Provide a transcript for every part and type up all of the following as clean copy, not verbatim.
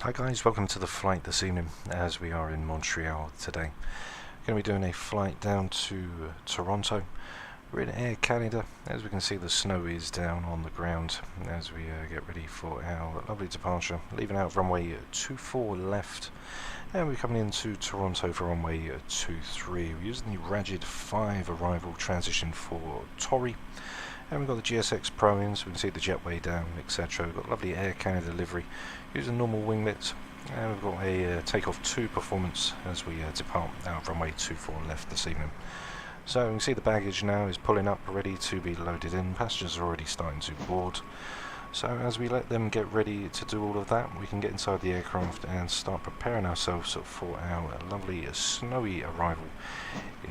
Hi guys, welcome to the flight this evening as we are in Montreal today. Going to be doing a flight down to Toronto. We're in Air Canada. As we can see, the snow is down on the ground as we get ready for our lovely departure. Leaving out runway 24 left, and we're coming into Toronto for runway 23. We're using the Reshade 5 arrival transition for TORNI. And we've got the GSX Pro in, so we can see the jetway down, etc. We've got lovely Air Canada livery, using normal winglets, and we've got a takeoff 2 performance as we depart out of runway 24 left this evening. So we can see the baggage now is pulling up, ready to be loaded in. Passengers are already starting to board. So as we let them get ready to do all of that, we can get inside the aircraft and start preparing ourselves for our lovely snowy arrival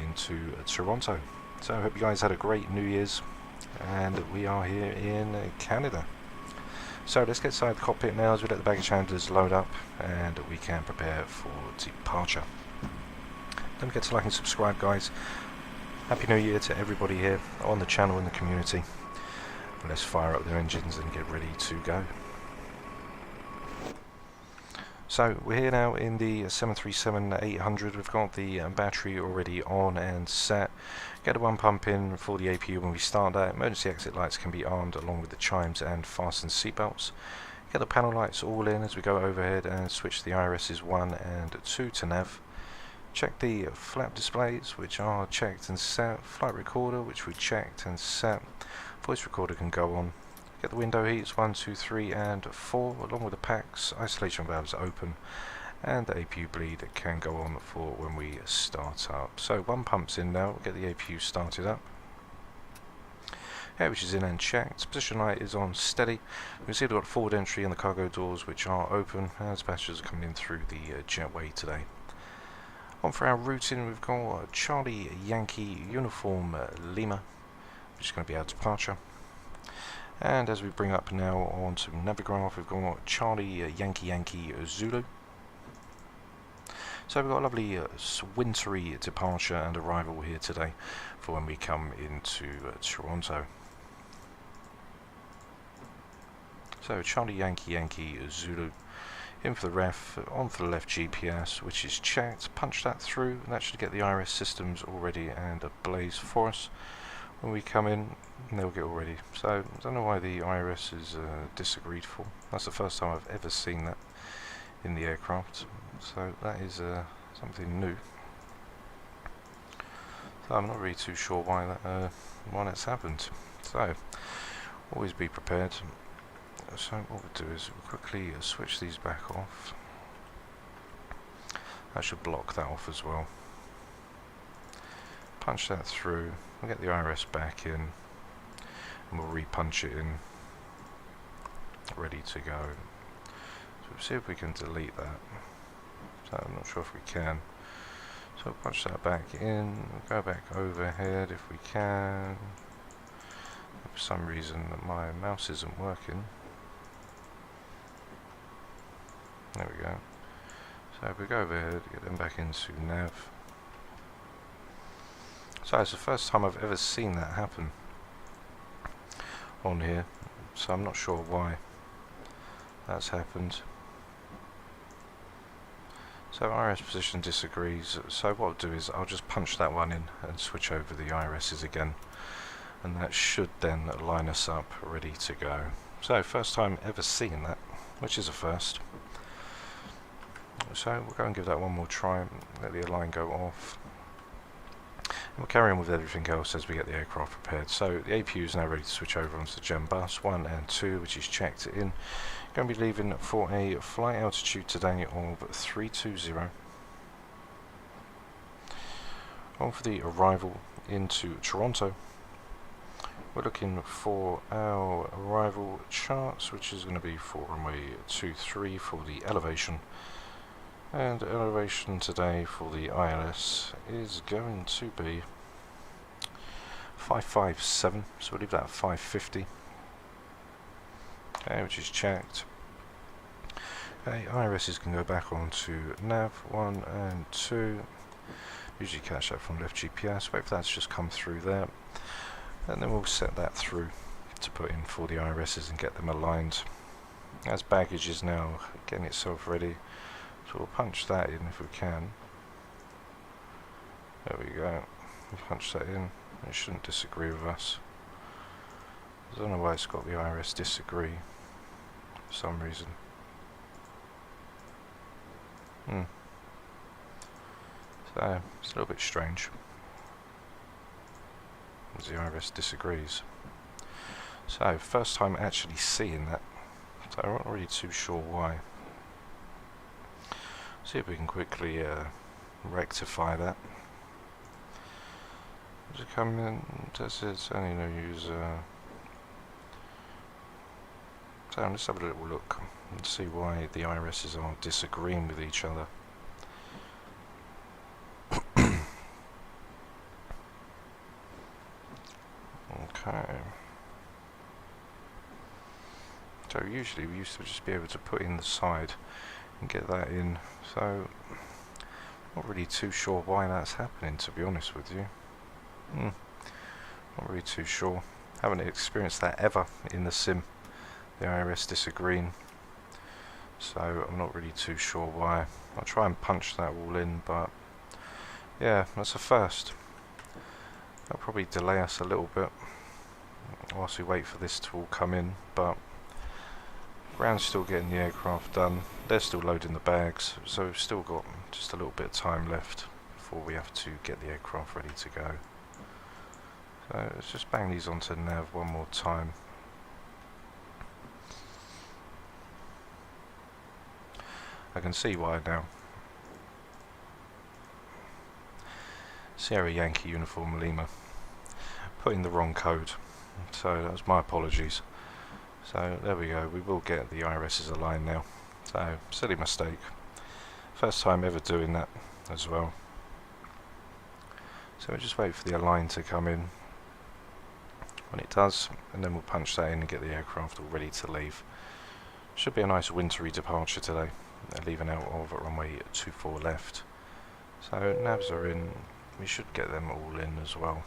into Toronto. So I hope you guys had a great New Year's. And we are here in Canada. So let's get inside the cockpit now as we let the baggage handlers load up and we can prepare for departure. Don't forget to like and subscribe, guys. Happy New Year to everybody here on the channel and the community. Let's fire up their engines and get ready to go. So we're here now in the 737-800. We've got the battery already on and set. Get a one pump in for the APU when we start that. Emergency exit lights can be armed along with the chimes and fasten seatbelts. Get the panel lights all in as we go overhead and switch the IRSs 1 and 2 to nav. Check the flap displays, which are checked and set. Flight recorder, which we checked and set. Voice recorder can go on. Get the window heats 1, 2, 3 and 4 along with the packs, isolation valves open, and the APU bleed can go on for when we start up. So one pump's in now, we'll get the APU started up. Which is in and checked. Position light is on steady. We can see we've got forward entry and the cargo doors which are open as passengers are coming in through the jetway today. On for our routing, we've got Charlie Yankee Uniform Lima, which is going to be our departure. And as we bring up now onto Navigraph, we've got Charlie Yankee Zulu. So we've got a lovely wintry departure and arrival here today for when we come into Toronto. So Charlie Yankee Zulu, in for the ref, on for the left GPS, which is checked. Punch that through, and that should get the IRS systems all ready and ablaze for us. When we come in, they'll get all ready. So I don't know why the IRS is disagreed for. That's the first time I've ever seen that in the aircraft. So that is something new. So I'm not really too sure why that's happened. So always be prepared. So what we'll do is we'll quickly switch these back off. I should block that off as well. Punch that through. We'll get the IRS back in, and we'll re-punch it in, ready to go. So we'll see if we can delete that. So I'm not sure if we can. So we'll punch that back in, we'll go back overhead if we can. For some reason my mouse isn't working. There we go. So if we go overhead, get them back into nav. So it's the first time I've ever seen that happen on here, so I'm not sure why that's happened. So IRS position disagrees, so what I'll do is I'll just punch that one in and switch over the IRSs again, and that should then line us up ready to go. So first time ever seeing that, which is a first. So we'll go and give that one more try, let the align go off. We'll carry on with everything else as we get the aircraft prepared. So the APU is now ready to switch over onto the Gen Bus 1 and 2, which is checked in. Going to be leaving for a flight altitude today of 320. On for the arrival into Toronto. We're looking for our arrival charts, which is going to be for runway 23 for the elevation. And elevation today for the ILS is going to be 557, so we'll leave that at 550, which is checked. IRSs can go back onto nav 1 and 2, usually catch that from left GPS, wait for that to just come through there, and then we'll set that through to put in for the IRSs and get them aligned. as baggage is now getting itself ready, so we'll punch that in if we can. There we go, we'll punch that in. It shouldn't disagree with us. I don't know why it's got the IRS disagree for some reason. So it's a little bit strange, as the IRS disagrees. So first time actually seeing that, so I'm not really too sure why. See if we can quickly rectify that. Does it come in? Does it only no user? So let's have a little look and see why the IRSs are disagreeing with each other. Okay. So usually we used to just be able to put in the side and get that in. So not really too sure why that's happening, to be honest with you. Not really too sure. Haven't experienced that ever in the sim, the IRS disagreeing. So I'm not really too sure why. I'll try and punch that all in, but yeah, that's a first. That'll probably delay us a little bit whilst we wait for this to all come in, but ground's still getting the aircraft done. They're still loading the bags, so we've still got just a little bit of time left before we have to get the aircraft ready to go. So let's just bang these onto nav one more time. I can see why now. Sierra Yankee Uniform Lima. Put in the wrong code, so that was my apologies. So there we go, we will get the IRSs aligned now. So silly mistake. First time ever doing that as well. So we'll just wait for the align to come in. When it does, and then we'll punch that in and get the aircraft all ready to leave. Should be a nice wintry departure today. They're leaving out of runway 24 left. So navs are in, we should get them all in as well.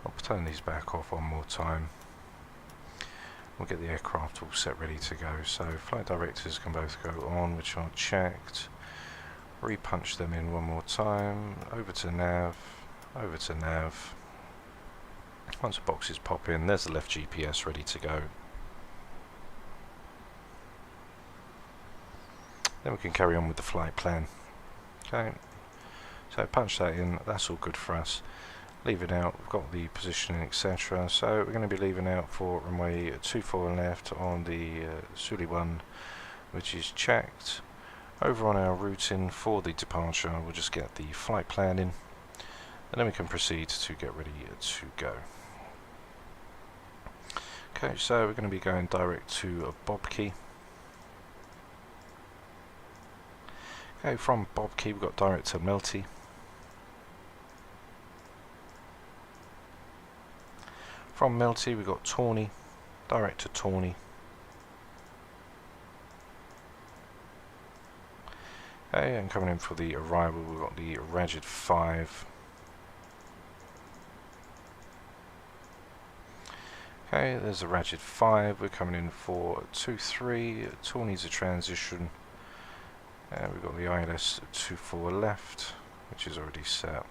I'll turn these back off one more time. We'll get the aircraft all set ready to go. So flight directors can both go on, which are checked. Repunch them in one more time. Over to nav, over to nav. Once the boxes pop in, there's the left GPS ready to go. Then we can carry on with the flight plan. Okay, so punch that in, that's all good for us. Leave it out, we've got the positioning, etc. So we're going to be leaving out for runway 24 left on the Suli 1, which is checked. Over on our routing for the departure, we'll just get the flight plan in, and then we can proceed to get ready to go. Okay, so we're going to be going direct to Bob Key. Okay, from Bob Key we've got direct to Melty. From Melty we've got TORNI, direct to TORNI. Okay, and coming in for the arrival we've got the Reshade 5. Okay, there's a Reshade 5, we're coming in for 2-3, TORNI's a transition. We've got the ILS 24 left, which is already set.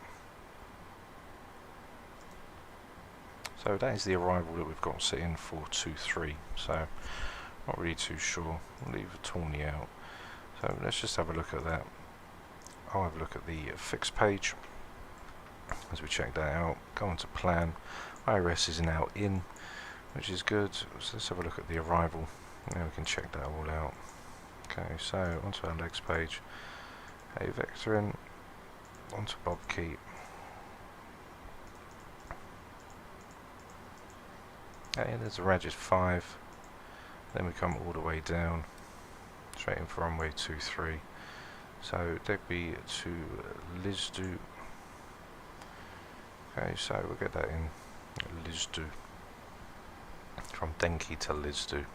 So that is the arrival that we've got set in for 2-3, so not really too sure. We'll leave the TORNI out. So let's just have a look at that. I'll have a look at the fix page as we check that out. Go on to plan. IRS is now in, which is good. So let's have a look at the arrival. Now we can check that all out. Okay, so onto our legs page. A vector in, onto Bob Key. Okay, there's a Reshade 5. Then we come all the way down, straight in for runway 23. So Degby to Lisdu. Okay, so we'll get that in Lisdu. From Denki to Lisdu.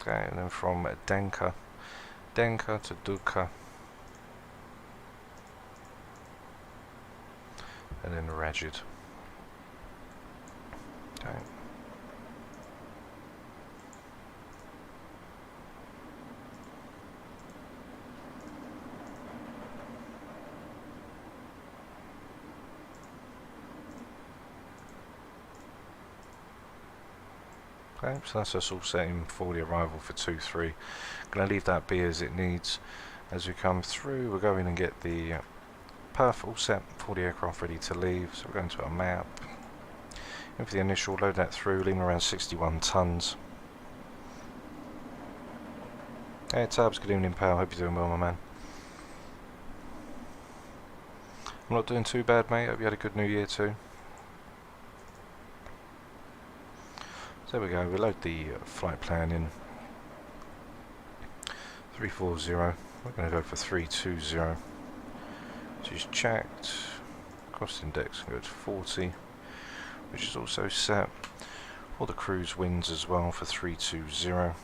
Okay, and then from Denka to Duka, and then Reshade. Okay. Okay, so that's us all setting for the arrival for 2-3. Going to leave that be as it needs. As we come through, we'll go in and get the perf all set for the aircraft ready to leave. So we're going to our map. And for the initial, load that through, leaving around 61 tons. Hey Tabs, good evening pal, hope you're doing well my man. I'm not doing too bad mate, hope you had a good new year too. So there we go, we load the flight plan in. 340, we're going to go for 320. Which is checked. Cost index can go to 40. Which is also set for the cruise winds as well for 320.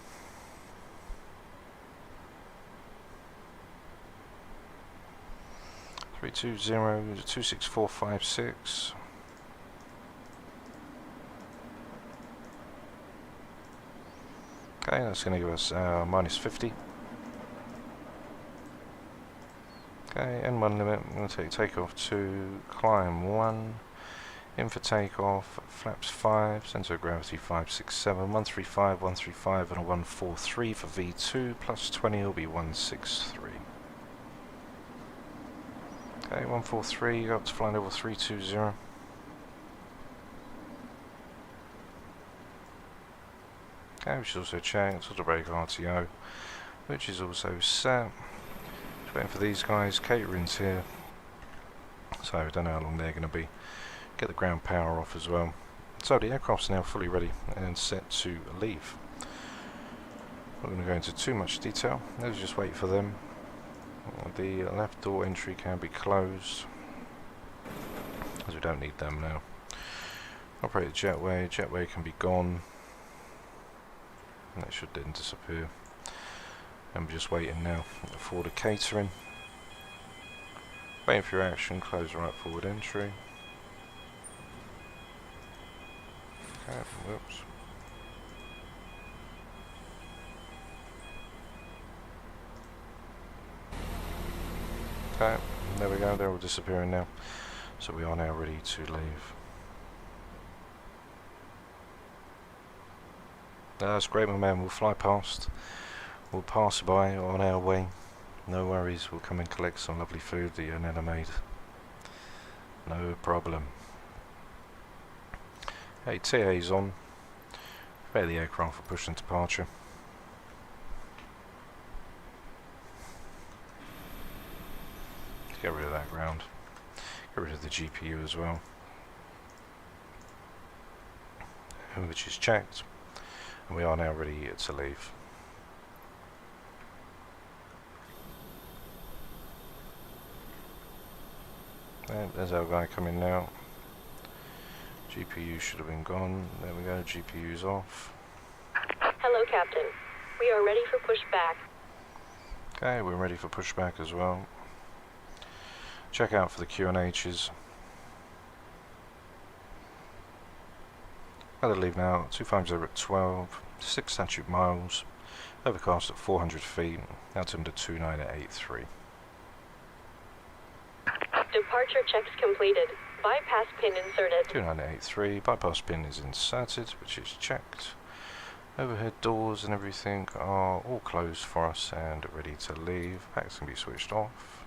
Three 26456. Okay, that's going to give us minus 50. Okay, N1 limit. I'm going to take takeoff 2, climb 1. In for takeoff, flaps 5, center of gravity 567, 135, 135 and a 143 for V2, plus 20 will be 163. Okay, 143, go up to flight level 320. Okay, which is also checked, auto brake RTO, which is also set. Just waiting for these guys, catering's here, so I don't know how long they're going to be. Get the ground power off as well. So the aircraft's now fully ready and set to leave. Not going to go into too much detail, let's just wait for them. The left door entry can be closed, as we don't need them now. Operate the jetway can be gone. And that should then disappear. And we're just waiting now for the catering. Waiting for your action, close right forward entry. Okay, whoops. Okay, there we go, they're all disappearing now. So we are now ready to leave. That's great my man, we'll fly past. We'll pass by on our way. No worries, we'll come and collect some lovely food that Yanetta made. No problem. Hey, TA's on. Prepare the aircraft for push and departure. Get rid of that ground. Get rid of the GPU as well. Which is checked. And we are now ready to leave. And there's our guy coming now. GPU should have been gone. There we go, GPU's off. Hello, Captain. We are ready for pushback. Okay, we're ready for pushback as well. Check out for the Q&H's. Got to leave now, 250 at 12, 6 statute miles, overcast at 400 feet, altimeter 29 at 83. Departure checks completed. Bypass pin inserted. 2983, bypass pin is inserted, which is checked. Overhead doors and everything are all closed for us and ready to leave. Packs can be switched off.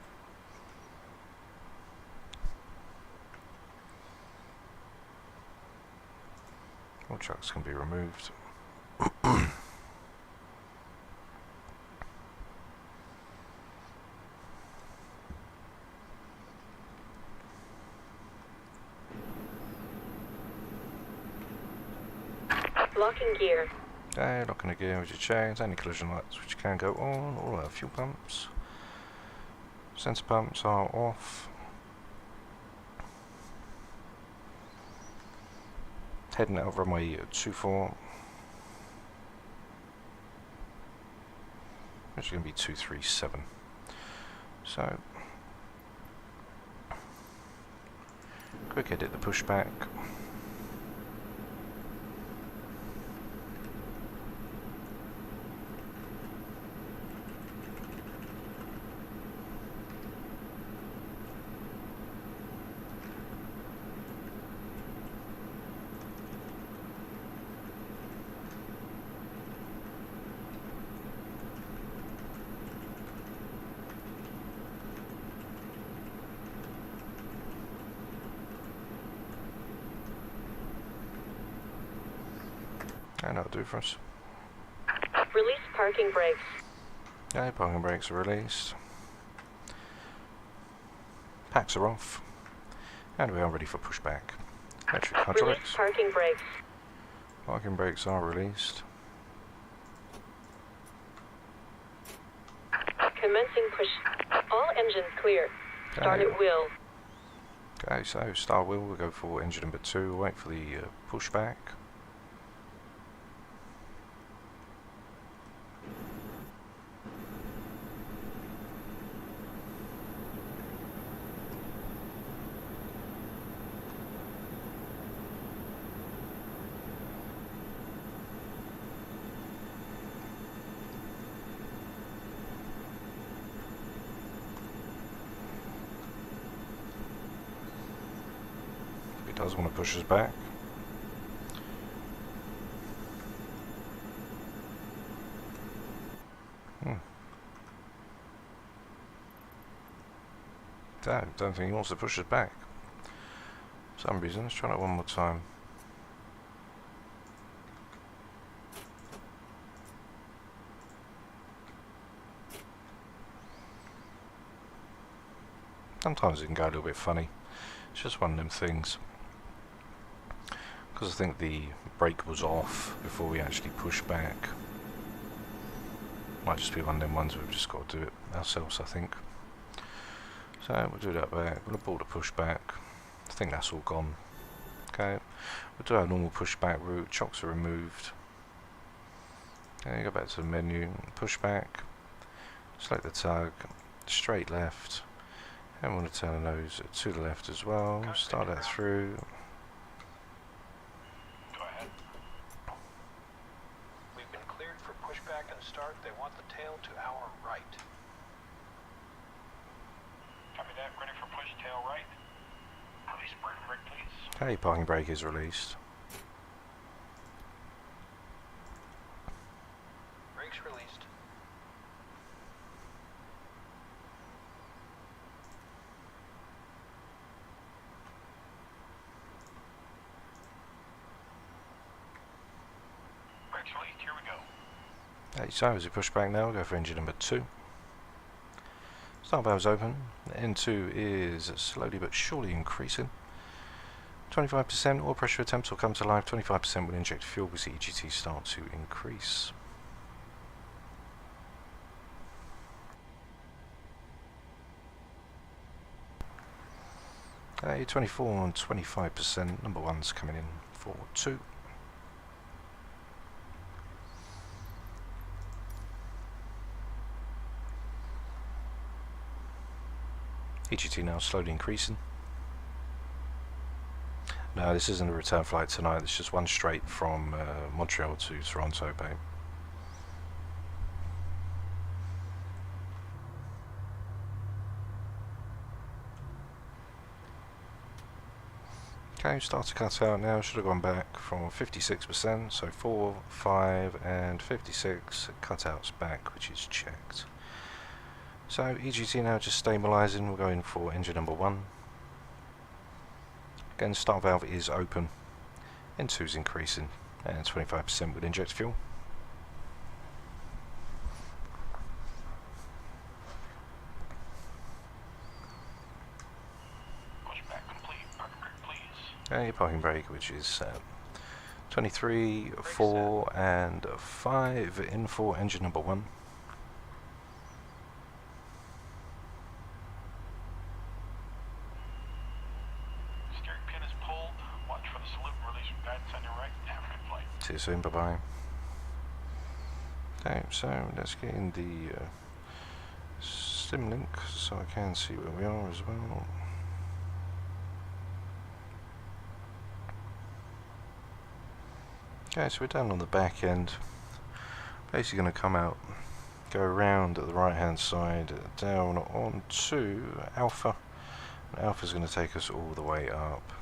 All chucks can be removed. Locking gear. Okay, locking the gear, which is checked. Any collision lights which can go on. All our fuel pumps. Sensor pumps are off. Heading out of runway 24. Actually going to be 237. So, quick edit the pushback. And that'll do for us. Release parking brakes. Okay, parking brakes are released. Packs are off. And we are ready for pushback. Electric Release hydraulics. parking brakes. Parking brakes are released. Commencing push. All engines clear. Start Okay. at wheel. Okay, so start wheel, we'll go for engine number 2, wait for the pushback. He does want to push us back. Don't think he wants to push us back. For some reason, let's try that one more time. Sometimes it can go a little bit funny. It's just one of them things. Because I think the brake was off before we actually pushed back. Might just be one of them ones we've just got to do it ourselves, I think. So we'll do that back. We'll abort the pushback. I think that's all gone. Okay, we'll do our normal pushback route. Chocks are removed. Okay, go back to the menu. Pushback. Select the tug. Straight left. And we want to turn the nose to the left as well. Start that through. Go ahead. We've been cleared for pushback and start. They want the tail to our right. Copy that. Ready for push, tail right. Release parking brake, please. Okay, parking brake is released. Brakes released. Brakes released. Here we go. Okay, so as we push back now, we'll go for engine number 2. Start valves open. N2 is slowly but surely increasing. 25% oil pressure attempts will come to life. 25% will inject fuel. We see EGT start to increase. Okay, 24 and 25%. Number 1's coming in for 2. EGT now slowly increasing. No, this isn't a return flight tonight, it's just one straight from Montreal to Toronto, babe. Okay, start to cut out now. Should have gone back from 56%, so 4, 5 and 56 cutouts back, which is checked. So EGT now just stabilising. We're going for engine number 1. Again, start valve is open. N2 is increasing, and 25% would inject fuel. Pushback complete. Parking brake, please. Okay, parking brake, which is 23, 4 and 5 in for engine number 1. Steering pin is pulled. Watch for the salute and release from guidance on your right. Have a good flight. See you soon, bye bye. Okay, so let's get in the sim link so I can see where we are as well. Okay, so we're down on the back end. Basically going to come out, go around at the right hand side, down onto Alpha. And Alpha's going to take us all the way up.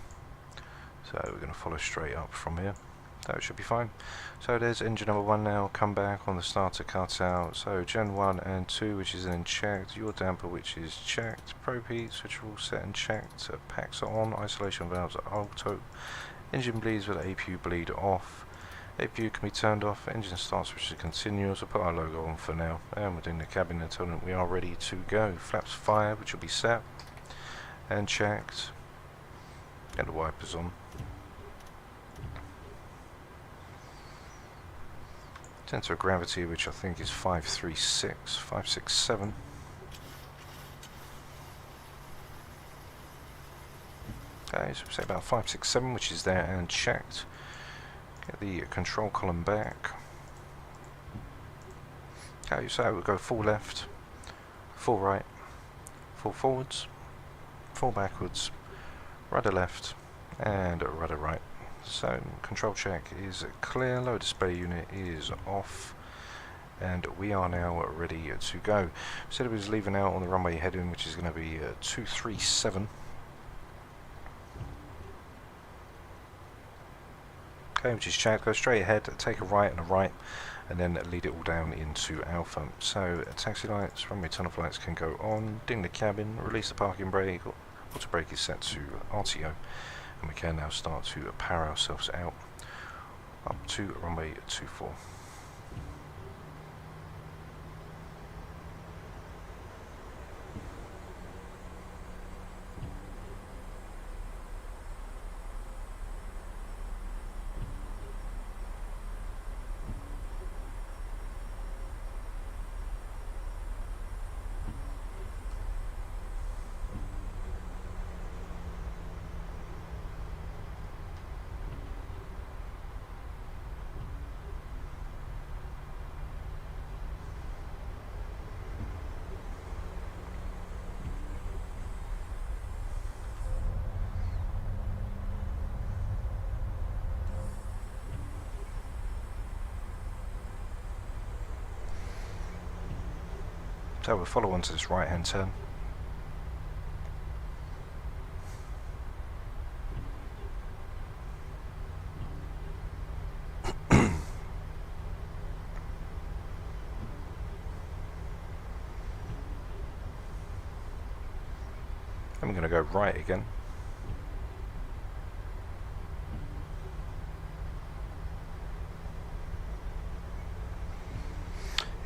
So we're going to follow straight up from here. That should be fine. So there's engine number 1 now, come back on the starter cutout. So Gen 1 and 2, which is then checked, your damper, which is checked, probe heats, which are all set and checked, packs are on, isolation valves are auto, engine bleeds with APU bleed off, APU can be turned off, engine starts, which is continuous. We'll put our logo on for now, and we're doing the cabin and telling it we are ready to go. Flaps fired, which will be set and checked, and the wipers on. Center of gravity, which I think is 567. Okay, so we say about 567, which is there and checked. Get the control column back. Okay, so we'll go full left, full right, full forwards, full backwards, rudder left, and rudder right. So control check is clear, low display unit is off, and we are now ready to go. Said it was leaving out on the runway heading, which is going to be 237. Okay, which is checked. Go straight ahead, take a right and a right, and then lead it all down into Alpha. So taxi lights, runway tunnel lights can go on, ding the cabin, release the parking brake, auto brake is set to RTO, and we can now start to power ourselves out up to runway 24. So we'll follow on to this right hand turn. And we're going to go right again.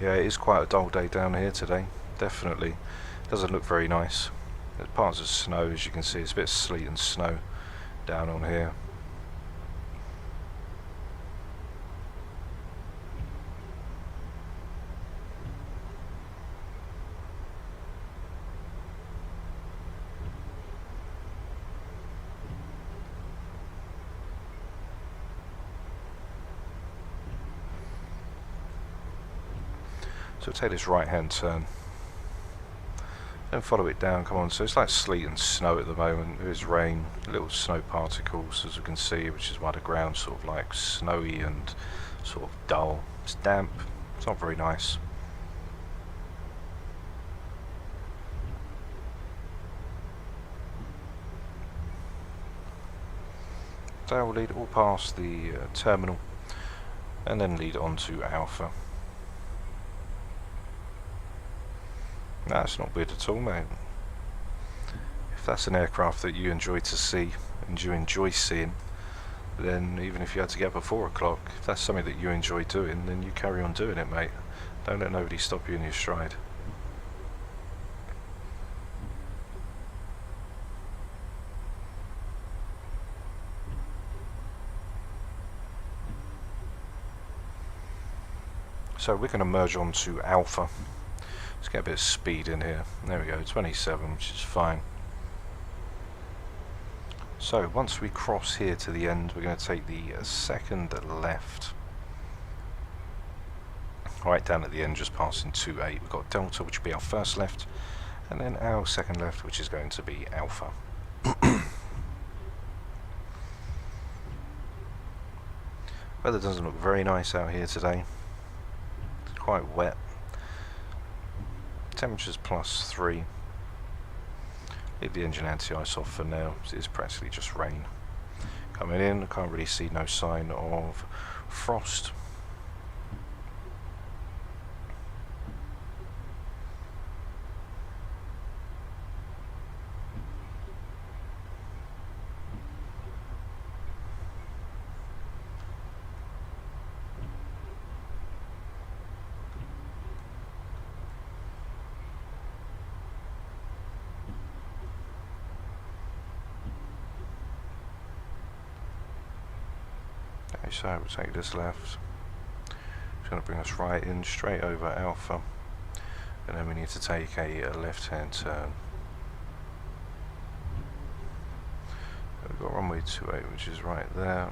Yeah, it is quite a dull day down here today, definitely. Doesn't look very nice. There's parts of snow, as you can see, it's a bit of sleet and snow down on here. So take this right hand turn and follow it down, come on. So it's like sleet and snow at the moment. There is rain, little snow particles as you can see, which is why the ground's sort of like snowy and sort of dull. It's damp, it's not very nice. So we'll lead all past the terminal and then lead on to Alpha. That's not weird at all, mate. If that's an aircraft that you enjoy to see and you enjoy seeing, then even if you had to get up at 4 o'clock, if that's something that you enjoy doing, then you carry on doing it, mate. Don't let nobody stop you in your stride. So we're going to merge on to Alpha. Let's get a bit of speed in here. There we go, 27, which is fine. So once we cross here to the end, we're going to take the second left Right down at the end, just passing 28, we've got Delta, which will be our first left, and then our second left, which is going to be Alpha. Weather doesn't look very nice out here today. It's quite wet. Temperatures +3. Leave the engine anti-ice off for now. It's practically just rain. Coming in, I can't really see no sign of frost. So we'll take this left. It's going to bring us right in, straight over Alpha, and then we need to take a left-hand turn. We've got runway 28, which is right there.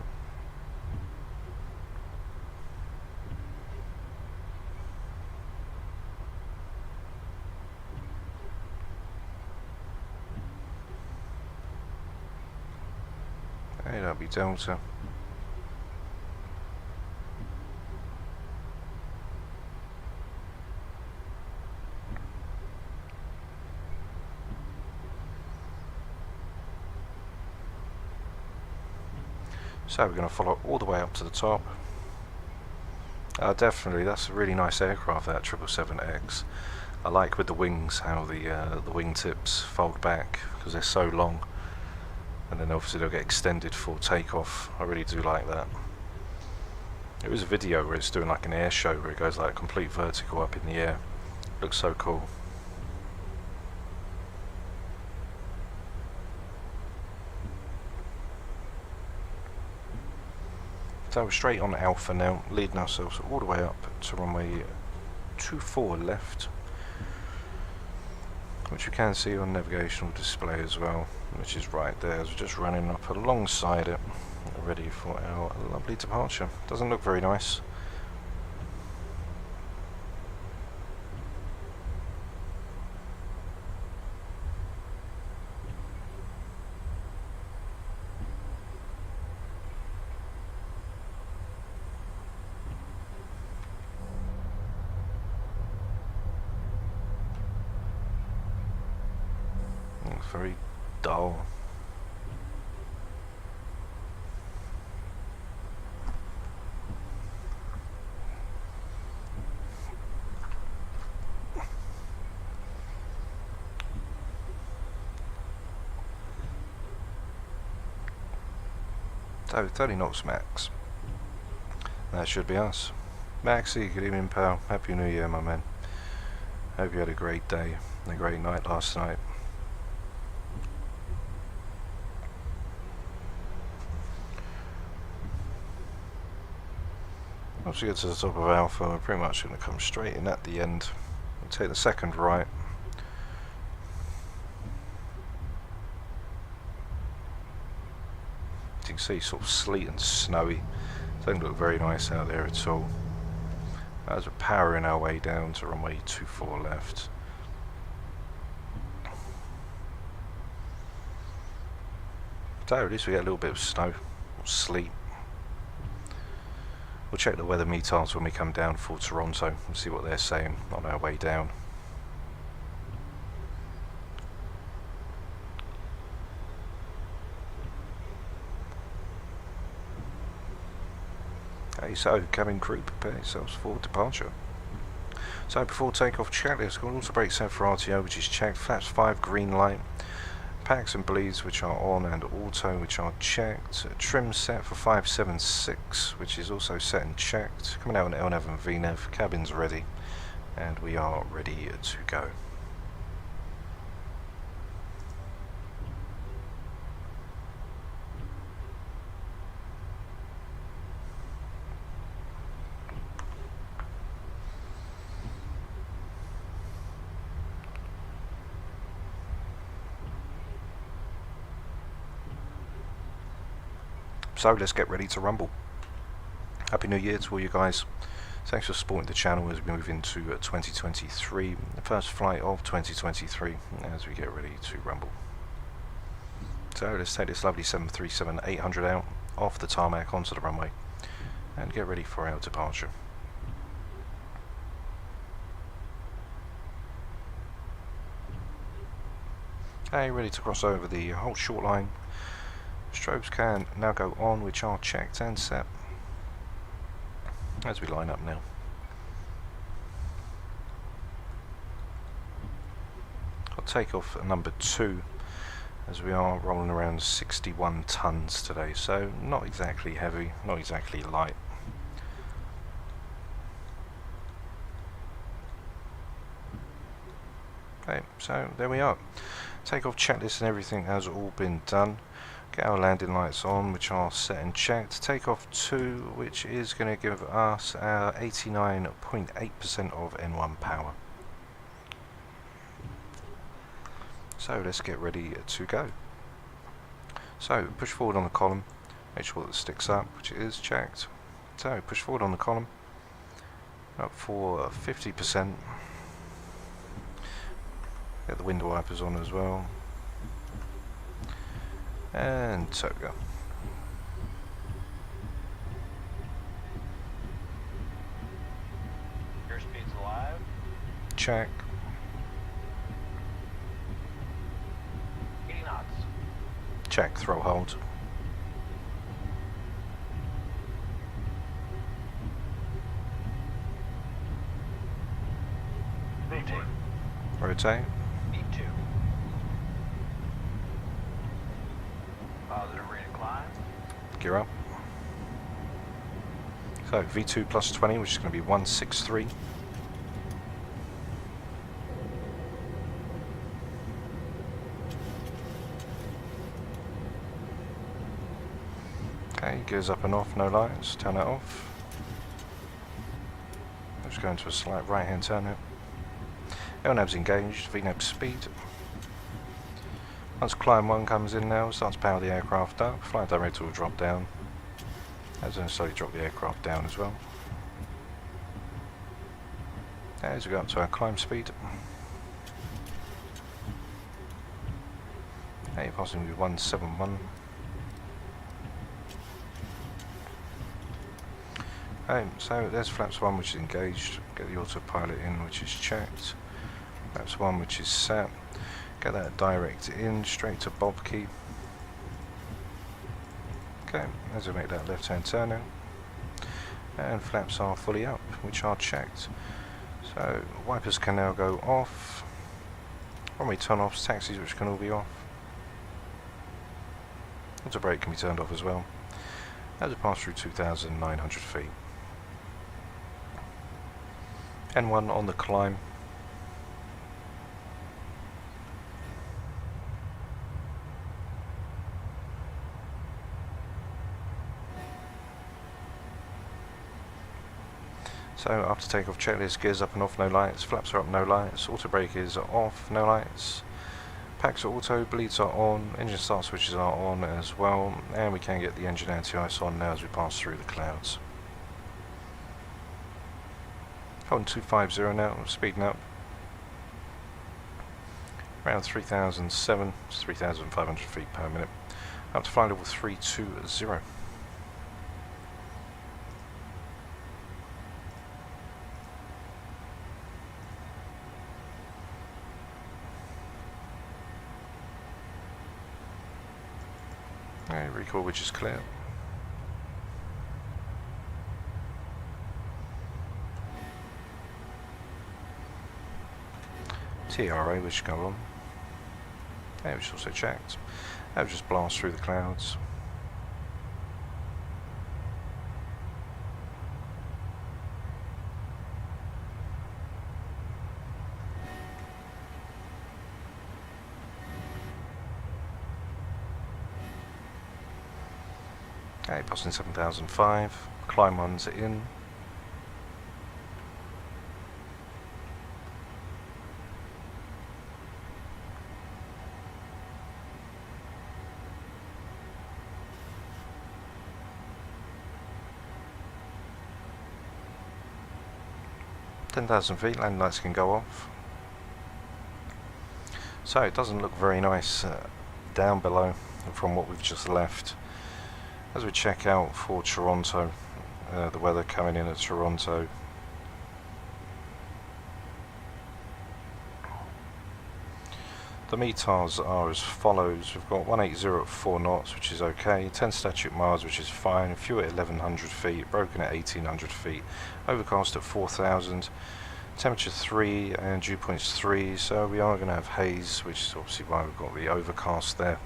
Okay, that'll be Delta. So we're going to follow all the way up to the top. Definitely, that's a really nice aircraft, that 777X. I like with the wings how the wingtips fold back because they're so long, and then obviously they'll get extended for takeoff. I really do like that. There is a video where it's doing like an air show where it goes like complete vertical up in the air. Looks so cool. So we're straight on Alpha now, leading ourselves all the way up to runway 24 left, which you can see on navigational display as well, which is right there as we're just running up alongside it, ready for our lovely departure. Doesn't look very nice. Very dull. So 30 knots max. That should be us. Maxie, good evening pal. Happy New Year, my man. Hope you had a great day and a great night last night. Once we get to the top of Alpha, we're pretty much going to come straight in at the end. We'll take the second right. As you can see, sort of sleet and snowy. Doesn't look very nice out there at all. As we're powering our way down to runway 24 left. So at least we get a little bit of snow or sleet. We'll check the weather meters when we come down for Toronto and see what they're saying on our way down. Okay, so cabin crew, prepare yourselves for departure. So before takeoff, checklist. Got also brake set for RTO, which is checked. Flaps 5 green light. Packs and bleeds, which are on, and auto, which are checked. Trim set for 576, which is also set and checked. Coming out on LNAV and VNAV. Cabin's ready, and we are ready to go. So let's get ready to rumble. Happy New Year to all you guys. Thanks for supporting the channel as we move into 2023, the first flight of 2023, as we get ready to rumble. So let's take this lovely 737-800 out, off the tarmac onto the runway, and get ready for our departure. Okay, ready to cross over the whole short line. Strobes can now go on, which are checked and set as we line up now. Got takeoff at number 2 as we are rolling around 61 tons today, so not exactly heavy, not exactly light. Okay, so there we are. Takeoff checklist and everything has all been done. Get our landing lights on, which are set and checked. Takeoff 2, which is going to give us our 89.8% of N1 power. So let's get ready to go. So push forward on the column, make sure that it sticks up, which it is checked. So push forward on the column, up for 50%. Get the window wipers on as well. And toga. Airspeed's alive. Check. 80 knots. Check, throw hold. Rotate. Rotate. V2. Positive rate of climb. Gear up. So V2 plus 20, which is going to be 163. Okay, gears up and off, no lights, turn that off. Let's go into a slight right hand turn now. LNAV's engaged, VNAV speed. Once climb 1 comes in now, start to power the aircraft up, flight director will drop down. As then slowly drop the aircraft down as well. As we go up to our climb speed. Okay, passing with 171. Okay, so there's flaps 1 which is engaged, get the autopilot in which is checked. Flaps 1 which is set. Get that direct in, straight to bob key. Okay, as we make that left hand turn now. And flaps are fully up, which are checked. So wipers can now go off. Runway turn offs, taxis which can all be off. Auto brake can be turned off as well. As we pass through 2,900 feet. N1 on the climb. So after takeoff checklist, gears up and off, no lights, flaps are up, no lights, auto brake is off, no lights, packs are auto, bleeds are on, engine start switches are on as well, and we can get the engine anti-ice on now as we pass through the clouds. Holding 250 now, speeding up. Around 3,007, 3,500 feet per minute. Up to flight level 320. Okay, recoil which is clear. TRA which go on. Okay, which is also checked. That will just blast through the clouds. Okay, passing 7,005. Climb 1's in. 10,000 feet, landing lights can go off. So it doesn't look very nice down below from what we've just left. As we check out for Toronto, the weather coming in at Toronto. The METARs are as follows. We've got 180 at 4 knots, which is okay, 10 static miles, which is fine, fuel at 1100 feet, broken at 1800 feet, overcast at 4000, temperature 3 and dew points 3, so we are going to have haze, which is obviously why we've got the overcast there.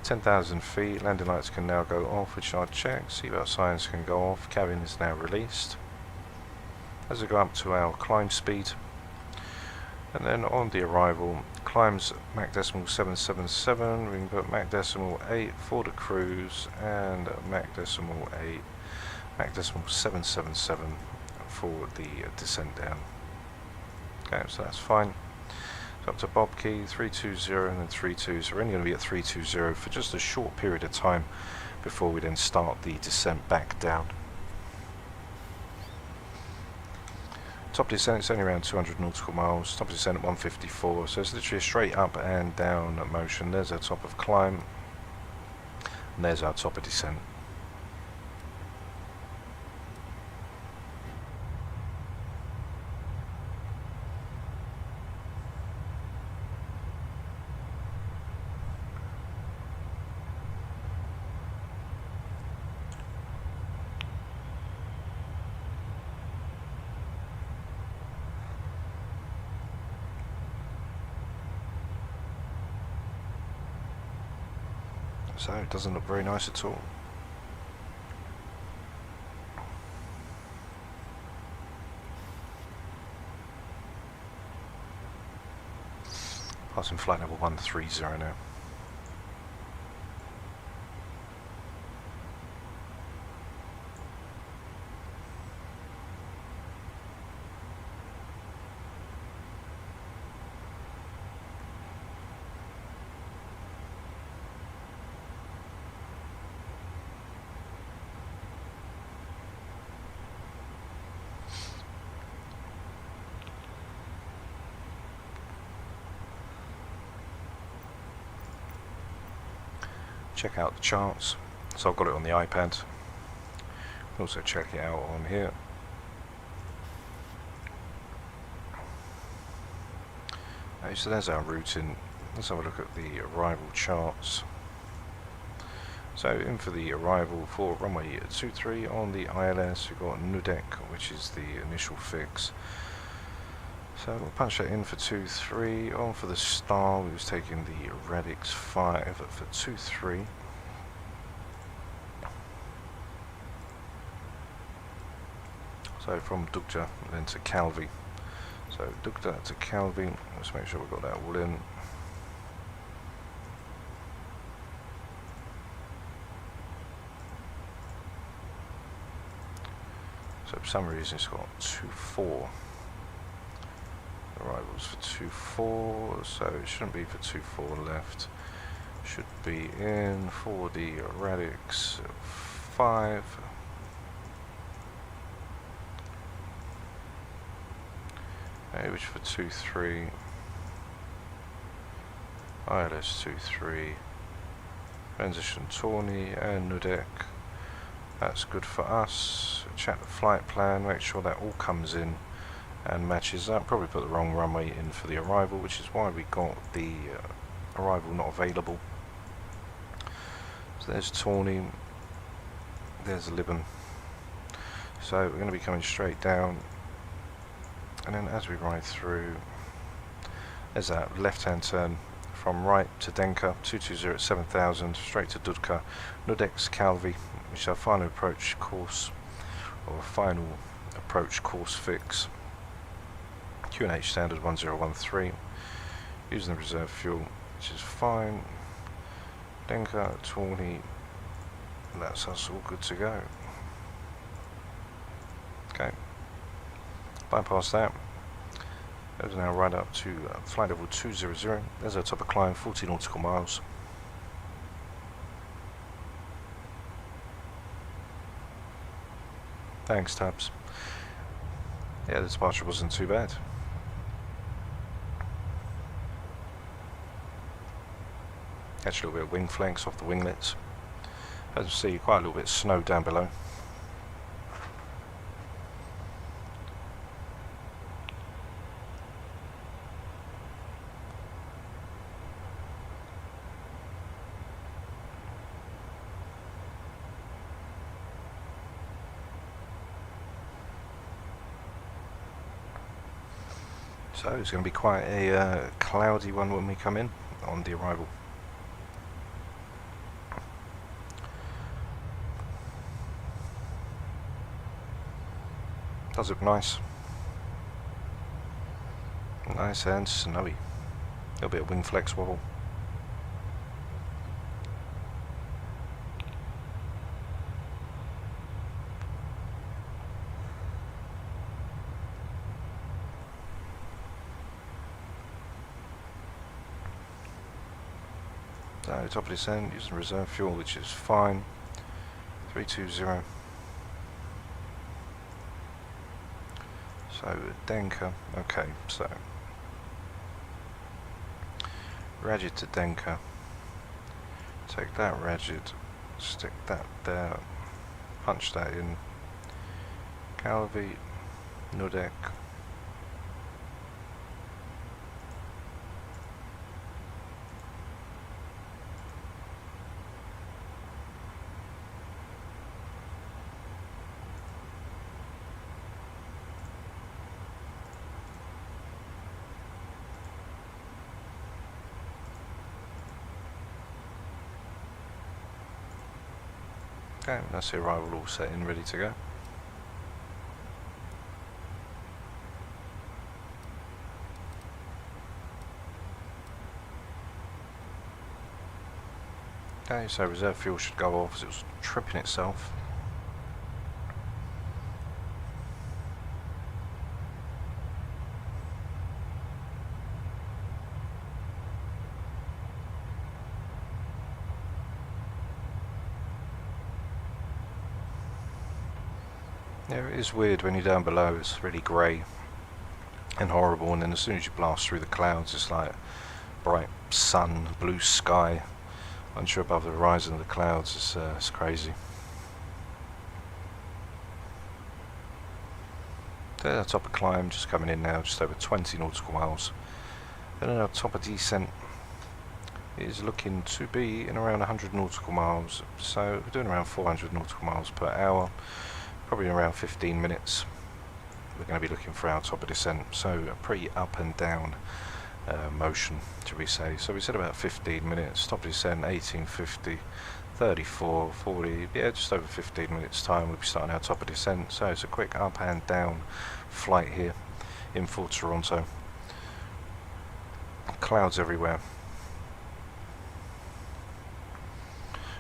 10,000 feet, landing lights can now go off, which I'll check, seatbelt signs can go off, cabin is now released. As we go up to our climb speed, and then on the arrival, climbs Mach decimal 777, we can put Mach decimal 8 for the cruise, and Mach decimal 8, Mach decimal 777 for the descent down. Okay, so that's fine. So up to Bob key, 320 and then 32, so we're only going to be at 320 for just a short period of time before we then start the descent back down. Top descent is only around 200 nautical miles, top descent at 154, so it's literally a straight up and down motion. There's our top of climb, and there's our top of descent. So it doesn't look very nice at all. Passing flight level 130 now. Check out the charts, so I've got it on the iPad, also check it out on here. Okay, so there's our routing. Let's have a look at the arrival charts. So in for the arrival for runway 23 on the ILS, we've got Nudek, which is the initial fix. So we'll punch that in for 2-3. On for the star, we was taking the Radix 5 for 2-3. So from Dugda then to Calvi. So Dugda to Calvi, let's make sure we've got that all in. So for some reason it's got 2-4. Arrivals for 2-4, so it shouldn't be for 2-4 left. Should be in for the Radix 5. Which for 2-3. ILS 2-3. Transition TORNI and Nudek. That's good for us. Check the flight plan, make sure that all comes in and matches up. Probably put the wrong runway in for the arrival, which is why we got the arrival not available. So there's TORNI, there's Liban. So we're going to be coming straight down, and then as we ride through, there's that left hand turn from right to Denka, 220 at 7000, straight to Dudka, Nudex Calvi, which is our final approach course, or final approach course fix. QNH standard 1013, using the reserve fuel, which is fine. Denka, TORNI, that's us all good to go. Okay, bypass that. Goes now right up to flight level 200. There's our top of climb, 40 nautical miles. Thanks, Tabs. Yeah, the departure wasn't too bad. Actually, a little bit of wing flanks off the winglets. As you see, quite a little bit of snow down below. So it's going to be quite a cloudy one when we come in on the arrival. Does look nice. Nice and snowy. A little bit of wing flex wobble. So top of descent using reserve fuel, which is fine. 320. So Denker, okay, so Reshade to Denker. Take that Reshade, stick that there, punch that in. Calvi, Nudek. Okay, that's the arrival all set in, ready to go. Okay, so reserve fuel should go off as it was tripping itself. Yeah, it is weird when you're down below, it's really grey and horrible, and then as soon as you blast through the clouds it's like bright sun, blue sky. Once you're above the horizon of the clouds, it's crazy. There's our top of climb, just coming in now, just over 20 nautical miles. And then our top of descent is looking to be in around 100 nautical miles, so we're doing around 400 nautical miles per hour. Probably around 15 minutes we're going to be looking for our top of descent, so a pretty up and down motion, should we say. So we said about 15 minutes, top of descent 1850, 34, 40, yeah, just over 15 minutes time we'll be starting our top of descent. So it's a quick up and down flight here in for Toronto. Clouds everywhere.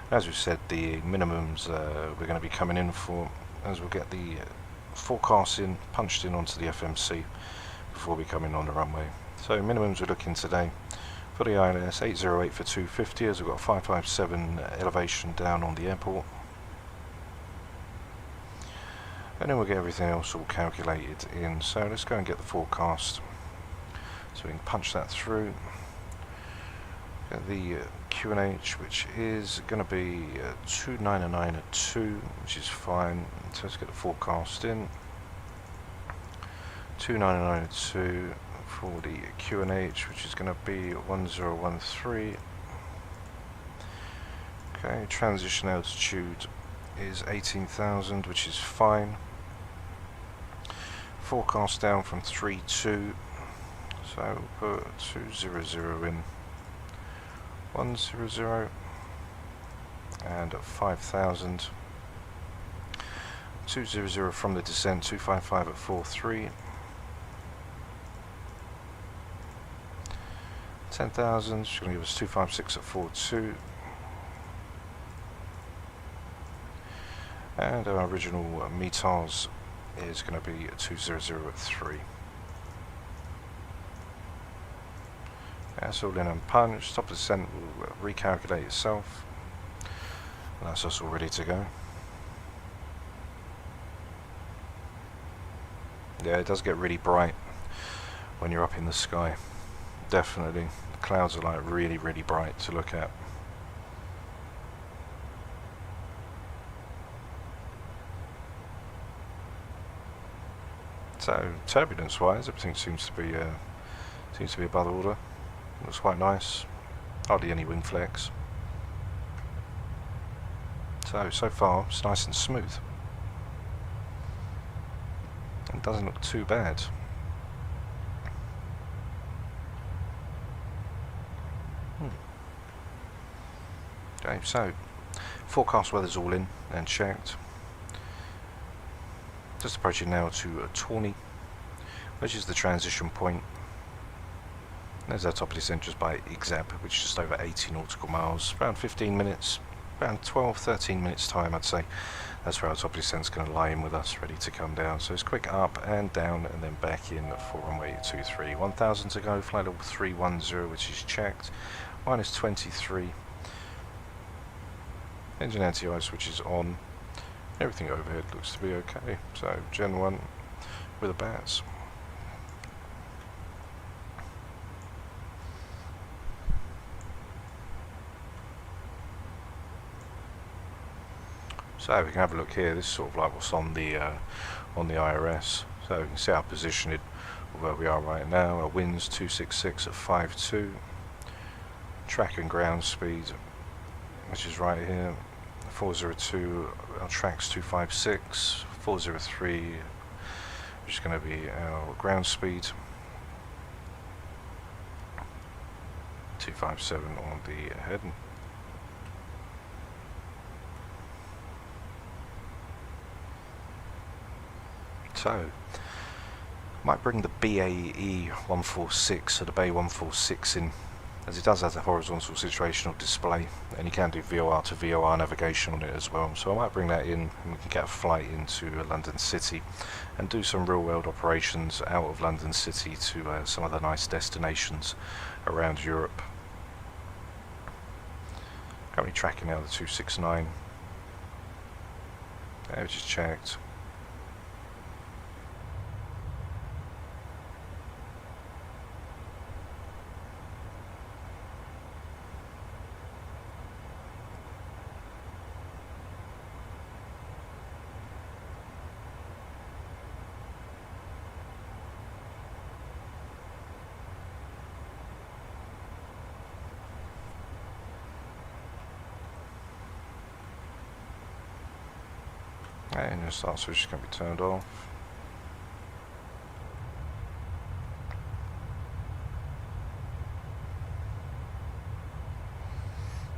As we said, the minimums we're going to be coming in for, as we'll get the forecast in, punched in onto the FMC before we come in on the runway. So minimums we're looking today for the ILS 808 for 250, as we've got 557 elevation down on the airport. And then we'll get everything else all calculated in. So let's go and get the forecast so we can punch that through. Get the QNH, which is going to be 299 at 2, which is fine. So let's get the forecast in. 299 at 2 for the QNH, which is going to be 1013. Okay, transition altitude is 18,000, which is fine. Forecast down from 32, so we'll put 200 in. 100 and 5,000. 200 from the descent, 255 at 43. 10,000, she's going to give us 256 at 42. And our original METARs is going to be 200 at 3. That's all in and punched. Top of descent will recalculate itself. And that's us all ready to go. Yeah, it does get really bright when you're up in the sky. Definitely. The clouds are like really, really bright to look at. So turbulence wise, everything seems to be above order. Looks quite nice. Hardly any wind flex. So far it's nice and smooth. It doesn't look too bad. Okay, so forecast weather's all in and checked. Just approaching now to TORNI, which is the transition point. There's our top of descent just by IXEG, which is just over 80 nautical miles, around 15 minutes, around 12-13 minutes time I'd say. That's where our top of descent's going to lie in with us, ready to come down. So it's quick up and down and then back in for runway 23. 1000 to go, flight level 310, which is checked, minus 23. Engine anti-ice, which is on. Everything overhead looks to be okay. So Gen 1 with a bats. So we can have a look here. This is sort of like what's on the IRS. So you can see our position where we are right now. Our winds 266 at 5.2. Track and ground speed, which is right here. 402. Our track's 256. 403, which is going to be our ground speed. 257 on the head. So, might bring the BAE 146 or the BAE 146 in, as it does have a horizontal situational display, and you can do VOR to VOR navigation on it as well. So I might bring that in, and we can get a flight into London City and do some real-world operations out of London City to some of the nice destinations around Europe. Currently tracking now the 269. I've just checked. And your start switch is going to be turned off.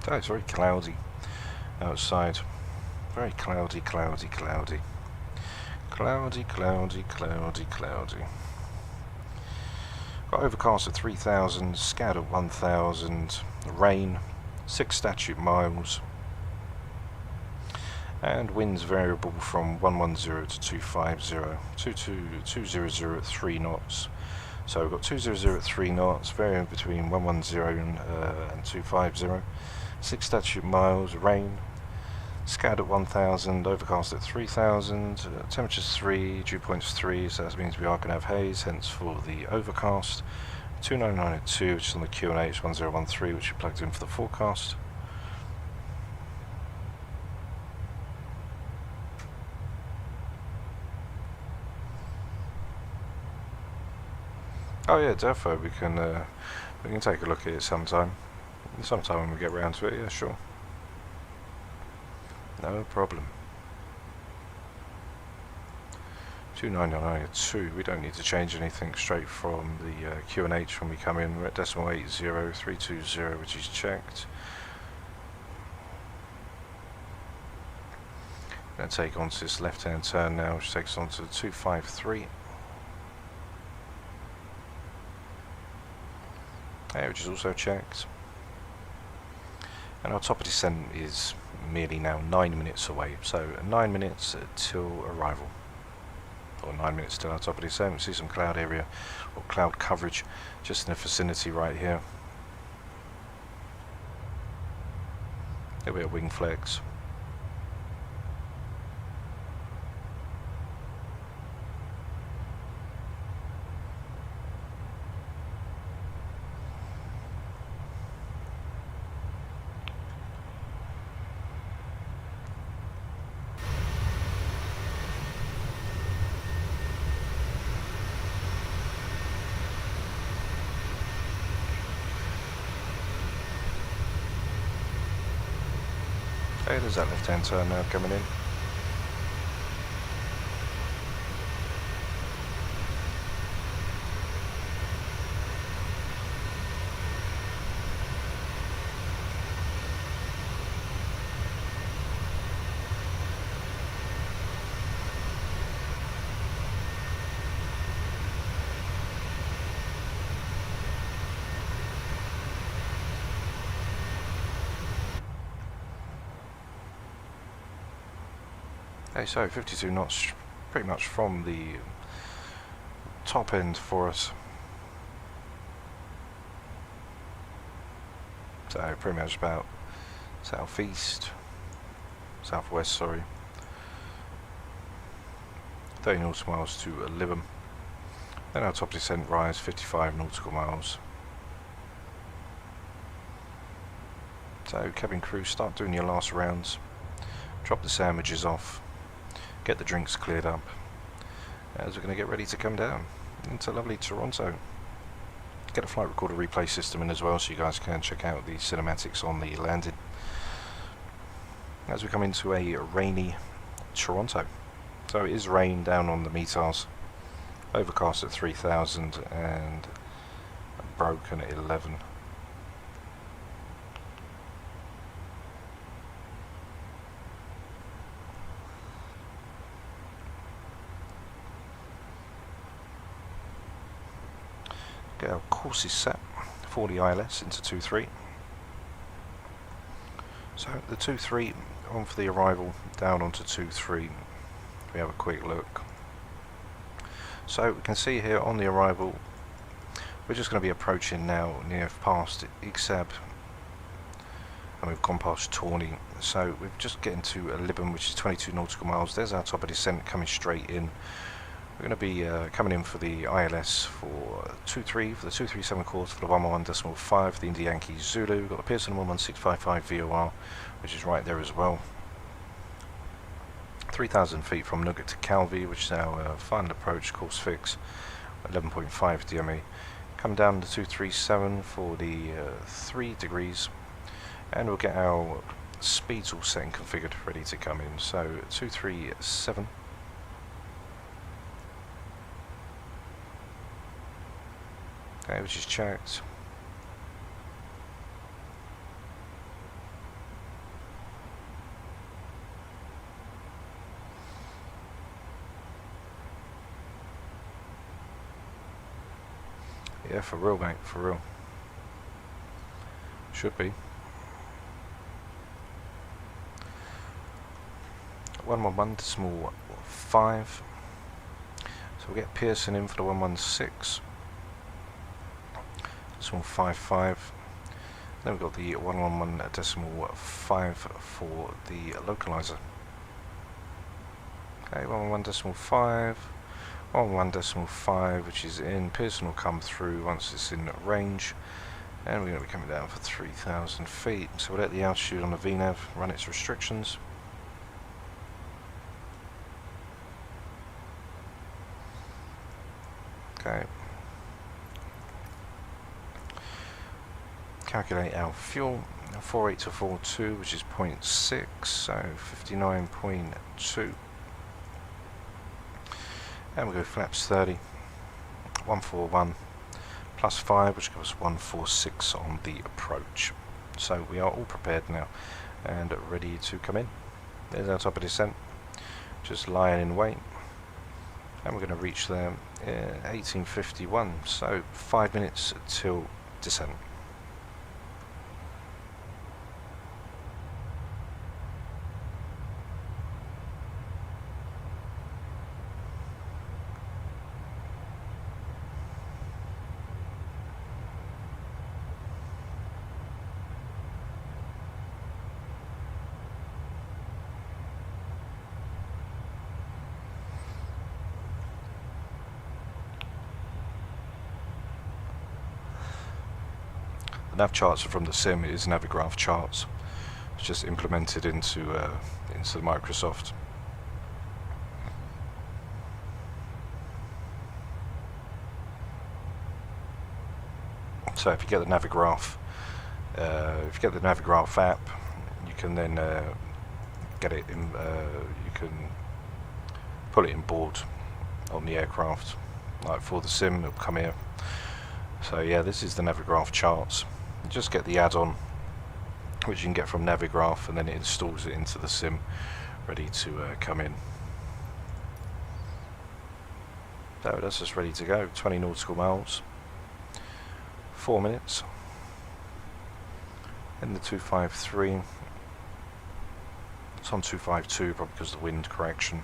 So it's very cloudy outside. Very cloudy, cloudy, cloudy. Cloudy, cloudy, cloudy, cloudy. Got overcast at 3000, scattered at 1000, rain, 6 statute miles. And winds variable from 110 to 250, 200 at 3 knots. So we've got 200 at 3 knots, varying between 110 and 250. 6 statute miles, rain, scattered at 1000, overcast at 3000, temperature's 3, dew point's 3, so that means we are going to have haze, hence for the overcast. 299 at 2, which is on the QNH 1013, which we plugged in for the forecast. Oh yeah, defo, we can take a look at it sometime when we get round to it, yeah, sure. No problem. 2992, we don't need to change anything straight from the QNH when we come in. We're at decimal 80320, which is checked. Going to take on to this left hand turn now, which takes on to 253. Which is also checked. And our top of descent is merely now 9 minutes away, so 9 minutes till arrival, or 9 minutes till our top of descent. We see some cloud area or cloud coverage just in the vicinity right here. There'll be a wing flex. Okay, there's that left hand turn now coming in. Okay, so 52 knots, pretty much from the top end for us. So pretty much about southwest, sorry. 30 nautical miles to Libham. Then our top descent rise 55 nautical miles. So cabin crew, start doing your last rounds. Drop the sandwiches off. Get the drinks cleared up, as we're going to get ready to come down into lovely Toronto. Get a flight recorder replay system in as well, so you guys can check out the cinematics on the landing as we come into a rainy Toronto. So it is rain down on the METARs, overcast at 3000 and broken at 11. Get our courses set for the ILS into 2-3. So the 2-3 on for the arrival, down onto 2-3. We have a quick look. So we can see here on the arrival, we're just going to be approaching now near past IXEG, and we've gone past TORNI. So we're just getting to Libham, which is 22 nautical miles. There's our top of descent coming straight in. We're going to be coming in for the ILS for 2-3, for the 237 course for the 111.5, the India Yankee Zulu. We've got the Pearson 11655 VOR, which is right there as well. 3,000 feet from Nugget to Calvi, which is our final approach, course fix, 11.5 DME. Come down to 237 for the 3 degrees, and we'll get our speeds all set and configured, ready to come in. So 237. Okay, which is checked. Yeah, for real, mate, for real. Should be. 111.5. So we'll get Pearson in for the 116. 55. Then we've got the 111.5 for the localizer. Okay, 111.5, 111.5, which is in. Pearson will come through once it's in range, and we're going to be coming down for 3,000 feet. So we'll let the altitude on the VNAV run its restrictions. Okay. Calculate our fuel, 48242, which is 0.6, so 59.2. And we'll go flaps 30, 141 plus 5, which gives us 146 on the approach. So we are all prepared now and ready to come in. There's our top of descent, just lying in wait. And we're going to reach there in 1851, so 5 minutes till descent. The nav charts are from the sim. It is Navigraph charts. It's just implemented into the Microsoft. So if you get the Navigraph, app, you can then get it in, you can put it in board on the aircraft. Like for the sim, it'll come here. So yeah, this is the Navigraph charts. You just get the add-on, which you can get from Navigraph, and then it installs it into the sim, ready to come in. So that's just ready to go. 20 nautical miles, 4 minutes. In the 253. It's on 252, probably because of the wind correction.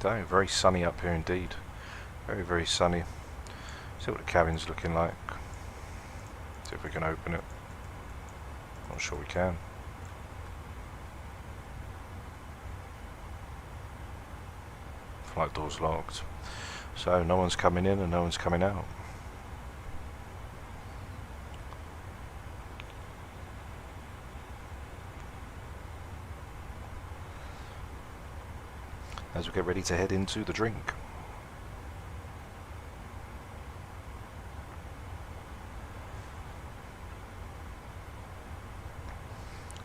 So very sunny up here indeed. Very, very sunny. See what the cabin's looking like. See if we can open it. Not sure we can. Flight door's locked. So no one's coming in and no one's coming out. As we get ready to head into the drink.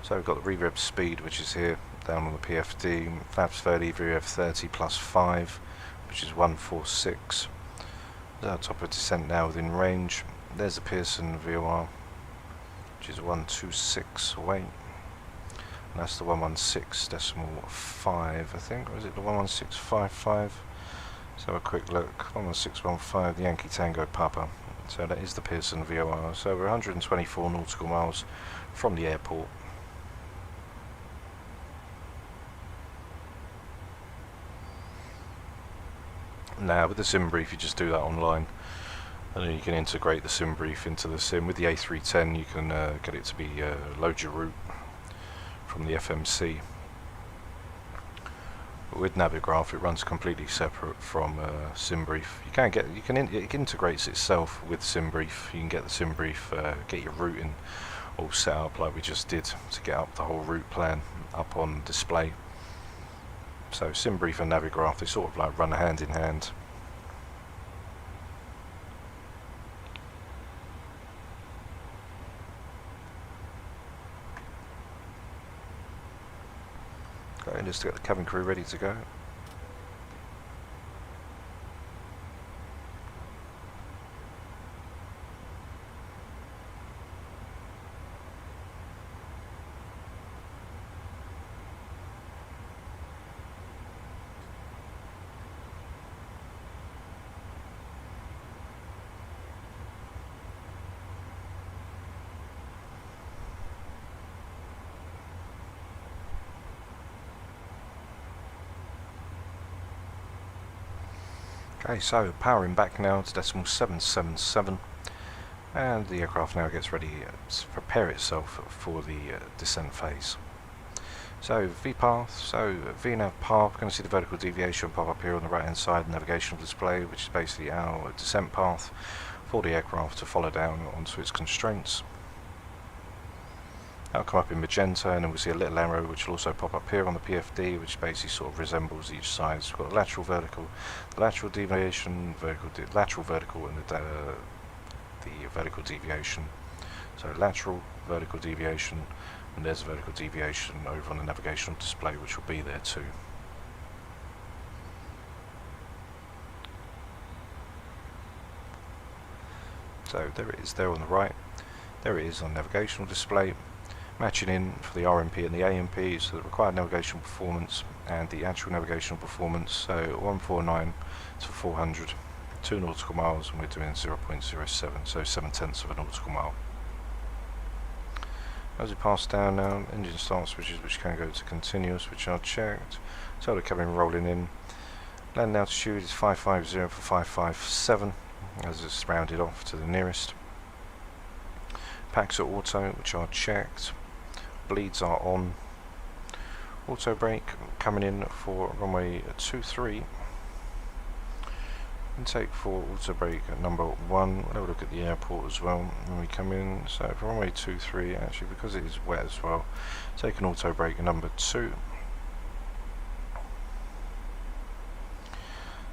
So we've got the reverb speed, which is here down on the PFD. Flaps 30, reverb 30 plus 5, which is 146. Our top of descent now within range. There's the Pearson VOR, which is 126 away. And that's the 116.5, I think, or is it the 11655? Let's have a quick look. 11615, the Yankee Tango Papa. So that is the Pearson VOR. So we're 124 nautical miles from the airport. Now with the sim brief, you just do that online, and then you can integrate the sim brief into the sim. With the A310, you can get it to be load your route from the FMC. But with Navigraph, it runs completely separate from SimBrief. It integrates itself with SimBrief. You can get the SimBrief, get your routing all set up like we just did to get up the whole route plan up on display. So SimBrief and Navigraph, they sort of like run hand in hand. Going just to get the cabin crew ready to go. Okay, so powering back now to decimal 777, and the aircraft now gets ready to prepare itself for the descent phase. So VPath, so VNav path, we're going to see the vertical deviation pop up here on the right hand side navigational display, which is basically our descent path for the aircraft to follow down onto its constraints. That'll come up in magenta, and then we'll see a little arrow which will also pop up here on the PFD, which basically sort of resembles each side. So we've got the lateral vertical, the lateral deviation, lateral vertical, and the vertical deviation. So lateral, vertical deviation, and there's a vertical deviation over on the navigational display, which will be there too. So there it is there on the right. There it is on navigational display. Matching in for the RMP and the AMP, so the required navigational performance and the actual navigational performance. So 149 to 400, 2 nautical miles, and we're doing 0.07, so 7/10 of a nautical mile. As we pass down now, engine start switches which can go to continuous, which are checked. So the cabin rolling in. Landing altitude is 550 for 557, as it's rounded off to the nearest. Packs are auto, which are checked. Bleeds are on. Auto brake coming in for runway 23. Intake for auto brake at number 1. We'll have a look at the airport as well when we come in. So for runway 23, actually because it is wet as well, take an auto brake at number 2.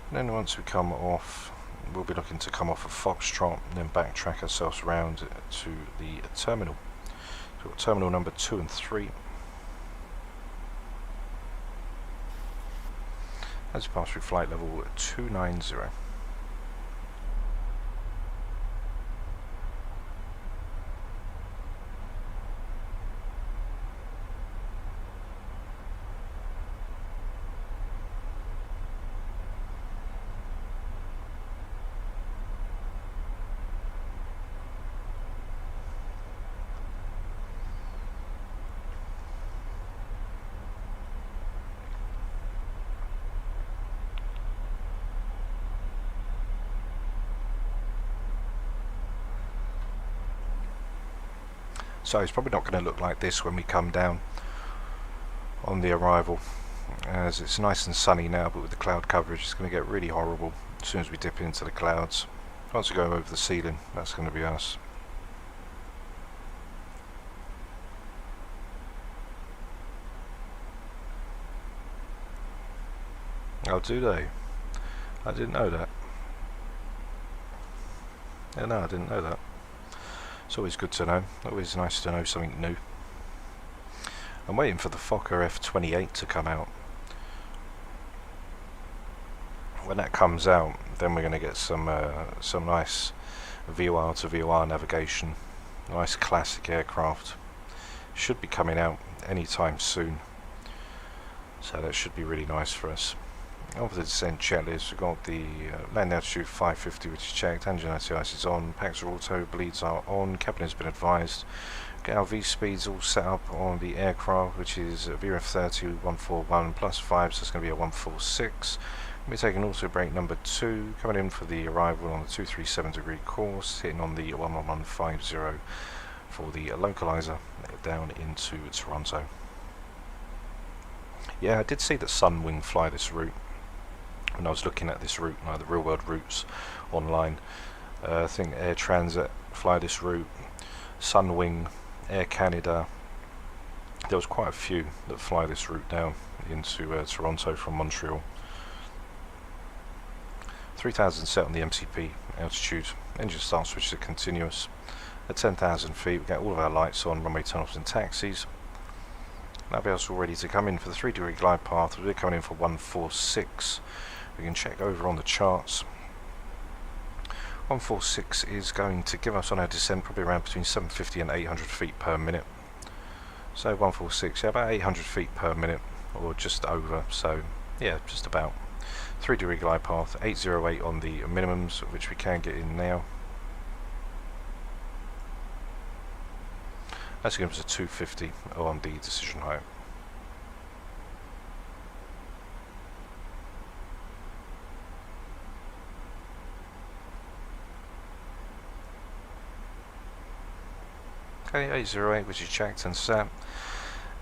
And then once we come off, we'll be looking to come off of Foxtrot and then backtrack ourselves around to the terminal. So we've got terminal number 2 and 3. As we pass through flight level 290. So it's probably not going to look like this when we come down on the arrival, as it's nice and sunny now, but with the cloud coverage it's going to get really horrible as soon as we dip into the clouds. Once we go over the ceiling, that's going to be us. Oh, do they? I didn't know that. Yeah, no, I didn't know that. It's always good to know, always nice to know something new. I'm waiting for the Fokker F28 to come out. When that comes out, then we're going to get some nice VOR to VOR navigation. Nice classic aircraft. Should be coming out anytime soon. So that should be really nice for us. Over the descent checklist, we've got the land altitude 550, which is checked, engine anti-ice is on, packs are auto, bleeds are on, cabin has been advised. Get our V speeds all set up on the aircraft, which is VRF 30 141 plus 5, so it's going to be a 146. We're taking auto brake number 2, coming in for the arrival on the 237 degree course, hitting on the 11150 for the localizer down into Toronto. Yeah, I did see that Sunwing fly this route. When I was looking at this route, the real world routes online, I think Air Transat fly this route, Sunwing, Air Canada, there was quite a few that fly this route down into Toronto from Montreal. 3000 set on the MCP altitude, engine start switches are continuous. At 10,000 feet we get all of our lights on, runway turn-offs and taxis. Navigator's all ready to come in for the 3 degree glide path. We're coming in for 146. We can check over on the charts. 146 is going to give us on our descent probably around between 750 and 800 feet per minute. So 146, yeah, about 800 feet per minute, or just over, so yeah, just about. 3 degree glide path, 808 on the minimums, which we can get in now. That's going to give us a 250 on the decision height. Okay, 808, which is checked and set.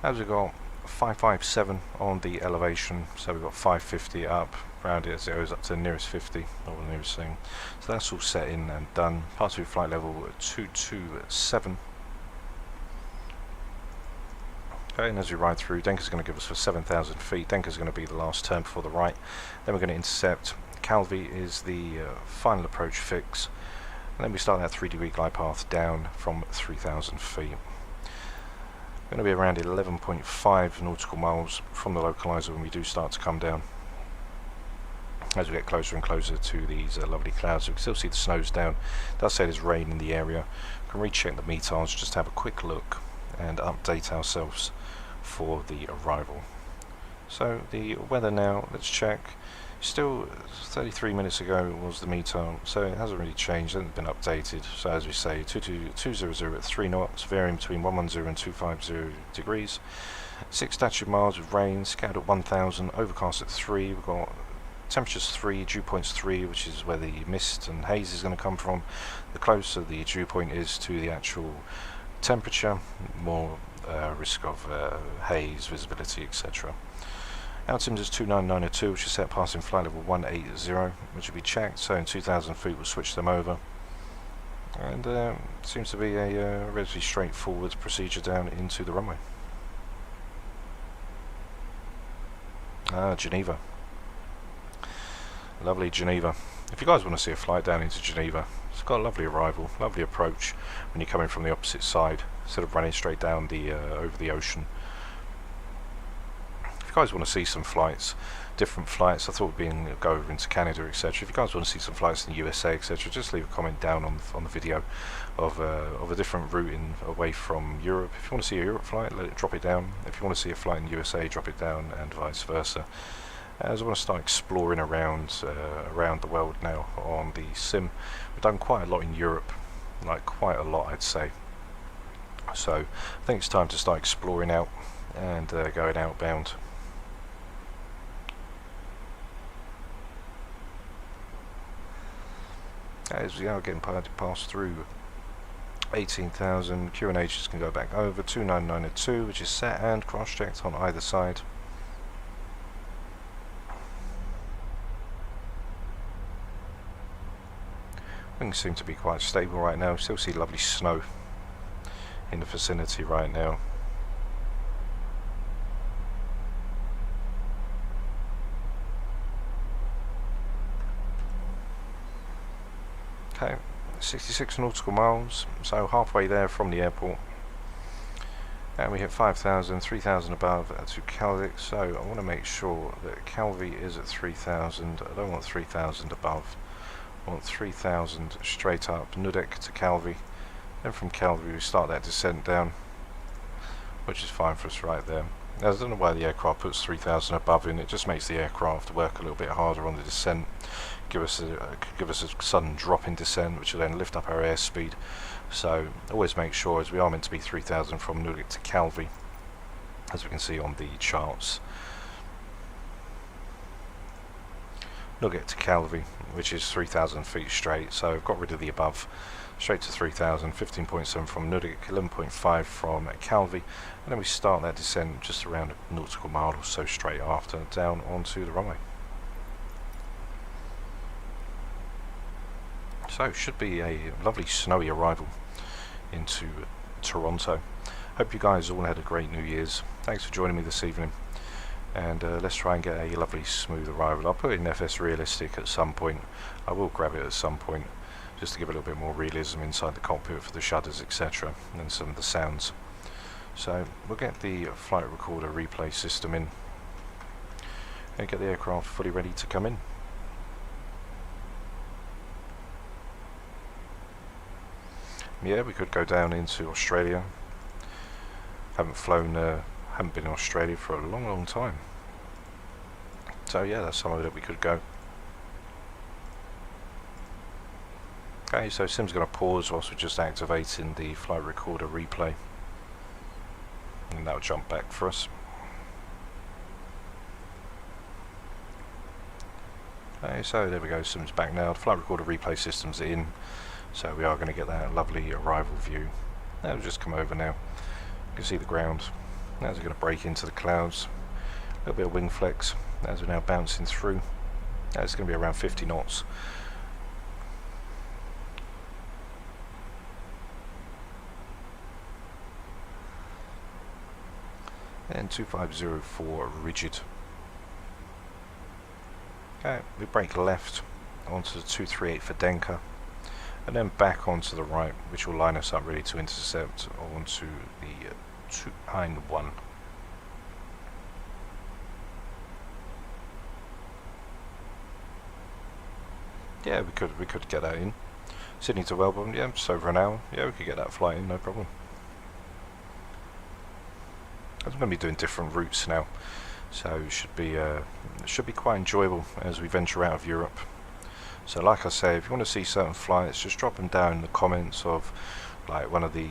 As we've got 557 on the elevation, so we've got 550 up, round it as it goes up to the nearest 50, or the nearest thing. So that's all set in and done. Pass through flight level 227. Okay, and as we ride through, Denker's going to give us for 7,000 feet. Denker's going to be the last turn before the right. Then we're going to intercept. Calvi is the final approach fix. And then we start that 3 degree glide path down from 3,000 feet. Going to be around 11.5 nautical miles from the localizer when we do start to come down. As we get closer and closer to these lovely clouds, we can still see the snow's down. It does say there's rain in the area. We can recheck the METARs, just have a quick look and update ourselves for the arrival. So the weather now, let's check. Still 33 minutes ago was the METAR, so it hasn't really changed, it hasn't been updated. So as we say, 200 at 3 knots, varying between 110 and 250 degrees. 6 statute miles with rain, scattered at 1000, overcast at 3. We've got temperatures 3, dew points 3, which is where the mist and haze is going to come from. The closer the dew point is to the actual temperature, more risk of haze, visibility, etc. Altimeter is 29902, which is set passing flight level 180, which will be checked, so in 2,000 feet we'll switch them over. And seems to be a relatively straightforward procedure down into the runway. Geneva. Lovely Geneva. if you guys want to see a flight down into Geneva, it's got a lovely arrival, lovely approach when you're coming from the opposite side instead of running straight down the over the ocean. If you guys want to see some flights, different flights, I thought we'd go over into Canada, etc. If you guys want to see some flights in the USA, etc., just leave a comment down on the video of a different route away from Europe. If you want to see a Europe flight, drop it down. If you want to see a flight in the USA, drop it down, and vice versa. As I want to start exploring around the world now on the sim. We've done quite a lot in Europe, like quite a lot, I'd say. So I think it's time to start exploring out and going outbound. As we are getting passed through 18,000, QNHs can go back over 29902, which is set and cross-checked on either side. Things seem to be quite stable right now. Still see lovely snow in the vicinity right now. Okay, 66 nautical miles, so halfway there from the airport. And we hit 5,000, 3,000 above to Calvi, so I want to make sure that Calvi is at 3,000. I don't want 3,000 above. I want 3,000 straight up, Nudek to Calvi. Then from Calvi we start that descent down, which is fine for us right there. Now, I don't know why the aircraft puts 3,000 above in. It just makes the aircraft work a little bit harder on the descent. Give us a sudden drop in descent, which will then lift up our airspeed. So always make sure, as we are meant to be 3,000 from Nudek to Calvi, as we can see on the charts. Nugget to Calvi, which is 3,000 feet straight, so I've got rid of the above, straight to 3,000, 15.7 from Nudek, 11.5 from Calvi, and then we start that descent just around a nautical mile or so straight after, down onto the runway. So should be a lovely snowy arrival into Toronto. Hope you guys all had a great New Year's. Thanks for joining me this evening. And let's try and get a lovely smooth arrival. I'll put in FS Realistic at some point. I will grab it at some point, just to give a little bit more realism inside the cockpit for the shutters, etc., and some of the sounds. So we'll get the flight recorder replay system in and get the aircraft fully ready to come in. Yeah, we could go down into Australia. Haven't been in Australia for a long time. So yeah, that's somewhere that we could go. Okay, so Sim's going to pause whilst we're just activating the flight recorder replay. And that'll jump back for us. Okay, so there we go, Sim's back now. The flight recorder replay system's in. So we are going to get that lovely arrival view. That'll just come over now. You can see the ground. As we're going to break into the clouds. A little bit of wing flex as we're now bouncing through. It's going to be around 50 knots. And 2504 rigid. Okay, we break left onto the 238 for Denka. And then back onto the right, which will line us up ready to intercept onto the 291. Yeah, we could get that in. Sydney to Melbourne, yeah, just over an hour. Yeah, we could get that flight in, no problem. I'm going to be doing different routes now, so it should be quite enjoyable as we venture out of Europe. So like I say, if you want to see certain flights, just drop them down in the comments of like one of the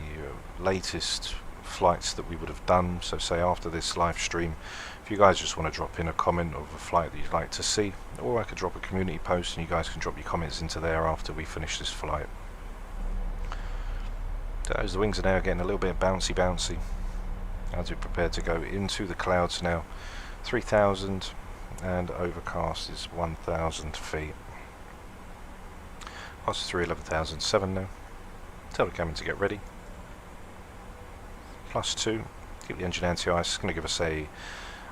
latest flights that we would have done. So say after this live stream, if you guys just want to drop in a comment of a flight that you'd like to see, or I could drop a community post and you guys can drop your comments into there after we finish this flight. So as the wings are now getting a little bit bouncy as we prepare to go into the clouds now. 3,000 and overcast is 1,000 feet. Plus 3, 11,007 now. Tell the cabin to get ready. Plus 2, keep the engine anti-ice. It's going to give us a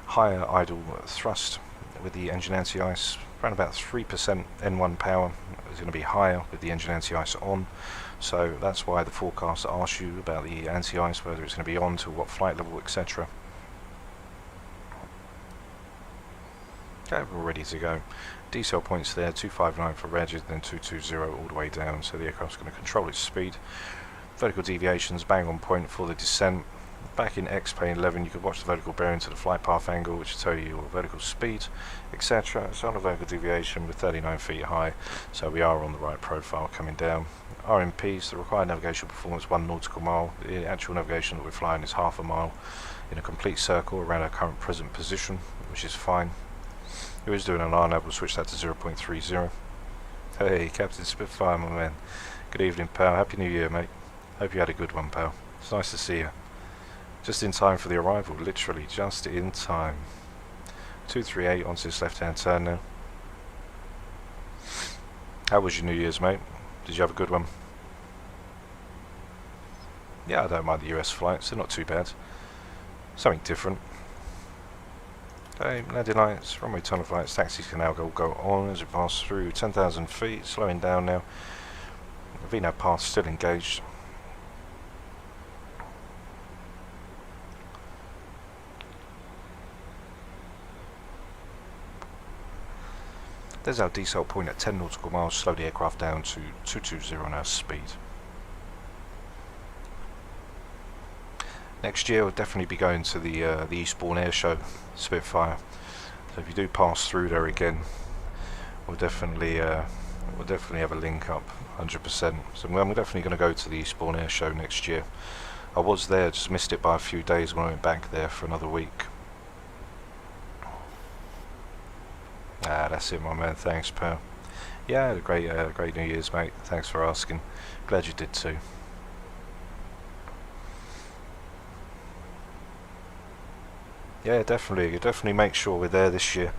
higher idle thrust with the engine anti-ice, around about 3% N1 power. It's going to be higher with the engine anti-ice on, so that's why the forecast asks you about the anti-ice, whether it's going to be on to what flight level, etc. Okay, we're ready to go. Decel points there, 259 for reg, then 220 all the way down, so the aircraft's going to control its speed. Vertical deviations bang on point for the descent. Back in X-Plane 11 you could watch the vertical bearing to the flight path angle, which will tell you your vertical speed, etc. It's on a vertical deviation with 39 feet high, so we are on the right profile coming down. RMPs, the required navigational performance 1 nautical mile. The actual navigation that we're flying is half a mile in a complete circle around our current present position, which is fine. Who is doing an RNAV, we'll switch that to 0.30. Hey, Captain Spitfire, my man. Good evening, pal. Happy New Year, mate. Hope you had a good one, pal. It's nice to see you. Just in time for the arrival, literally just in time. 238 onto this left-hand turn now. How was your New Year's, mate? Did you have a good one? Yeah, I don't mind the US flights, they're not too bad. Something different. Okay, landing lights, runway tunnel flights, taxis can now go on as we pass through 10,000 feet, slowing down now. VNAV path still engaged. There's our decel point at 10 nautical miles, slow the aircraft down to 220 now speed. Next year we'll definitely be going to the Eastbourne Air Show, Spitfire. So if you do pass through there again, we'll definitely have a link up, 100%. So I'm definitely going to go to the Eastbourne Air Show next year. I was there, just missed it by a few days when I went back there for another week. Ah, that's it, my man. Thanks, pal. Yeah, I had a great New Year's, mate. Thanks for asking. Glad you did too. Yeah, definitely make sure we're there this year.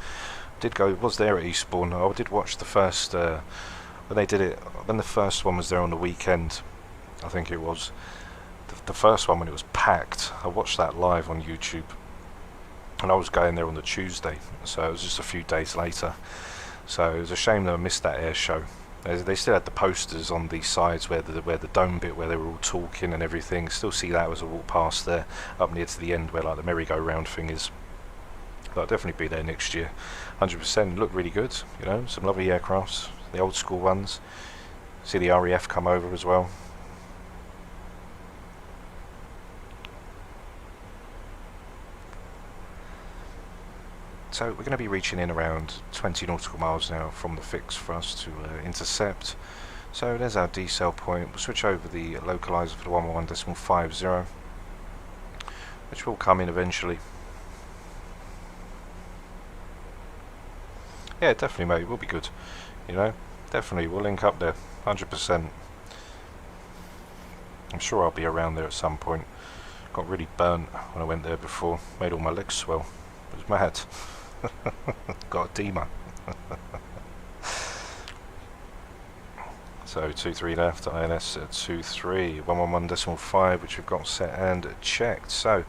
Was there at Eastbourne. I did watch the first when they did it. When the first one was there on the weekend, I think it was the first one when it was packed. I watched that live on YouTube, and I was going there on the Tuesday, so it was just a few days later. So it was a shame that I missed that air show. They still had the posters on the sides where the dome bit where they were all talking and everything. Still see that as I walk past there, up near to the end where like the merry-go-round thing is. But I'll definitely be there next year, 100%. Look really good, you know, some lovely aircrafts, the old school ones. See the RAF come over as well. So we're going to be reaching in around 20 nautical miles now from the fix for us to intercept. So there's our decel point. We'll switch over the localizer for the 111.50, which will come in eventually. Yeah, definitely, mate. We'll be good. You know, definitely. We'll link up there, 100%. I'm sure I'll be around there at some point. Got really burnt when I went there before. Made all my legs swell. It was mad. Got edema. So 23 left, ILS at 23, 111.5, which we've got set and checked. So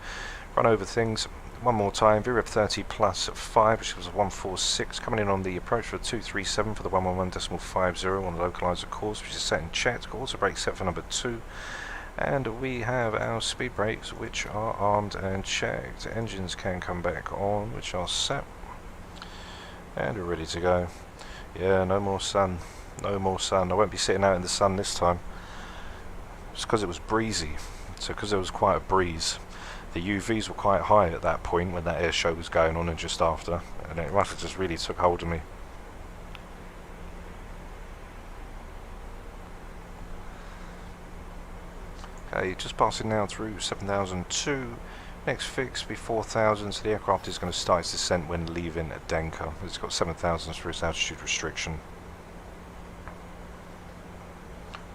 run over things one more time. VREP 30 plus 5, which was a 146, coming in on the approach for 237 for the 111.50 on the localizer course, which is set and checked. Also brake set for number 2. And we have our speed brakes, which are armed and checked. Engines can come back on, which are set. And we're ready to go. Yeah, no more sun. No more sun. I won't be sitting out in the sun this time. It's because it was breezy. So because there was quite a breeze. The UVs were quite high at that point when that air show was going on and just after. And it must have just really took hold of me. Okay, just passing now through 7,002. Next fix be 4,000, so the aircraft is going to start its descent when leaving Denker. It's got 7,000 for its altitude restriction.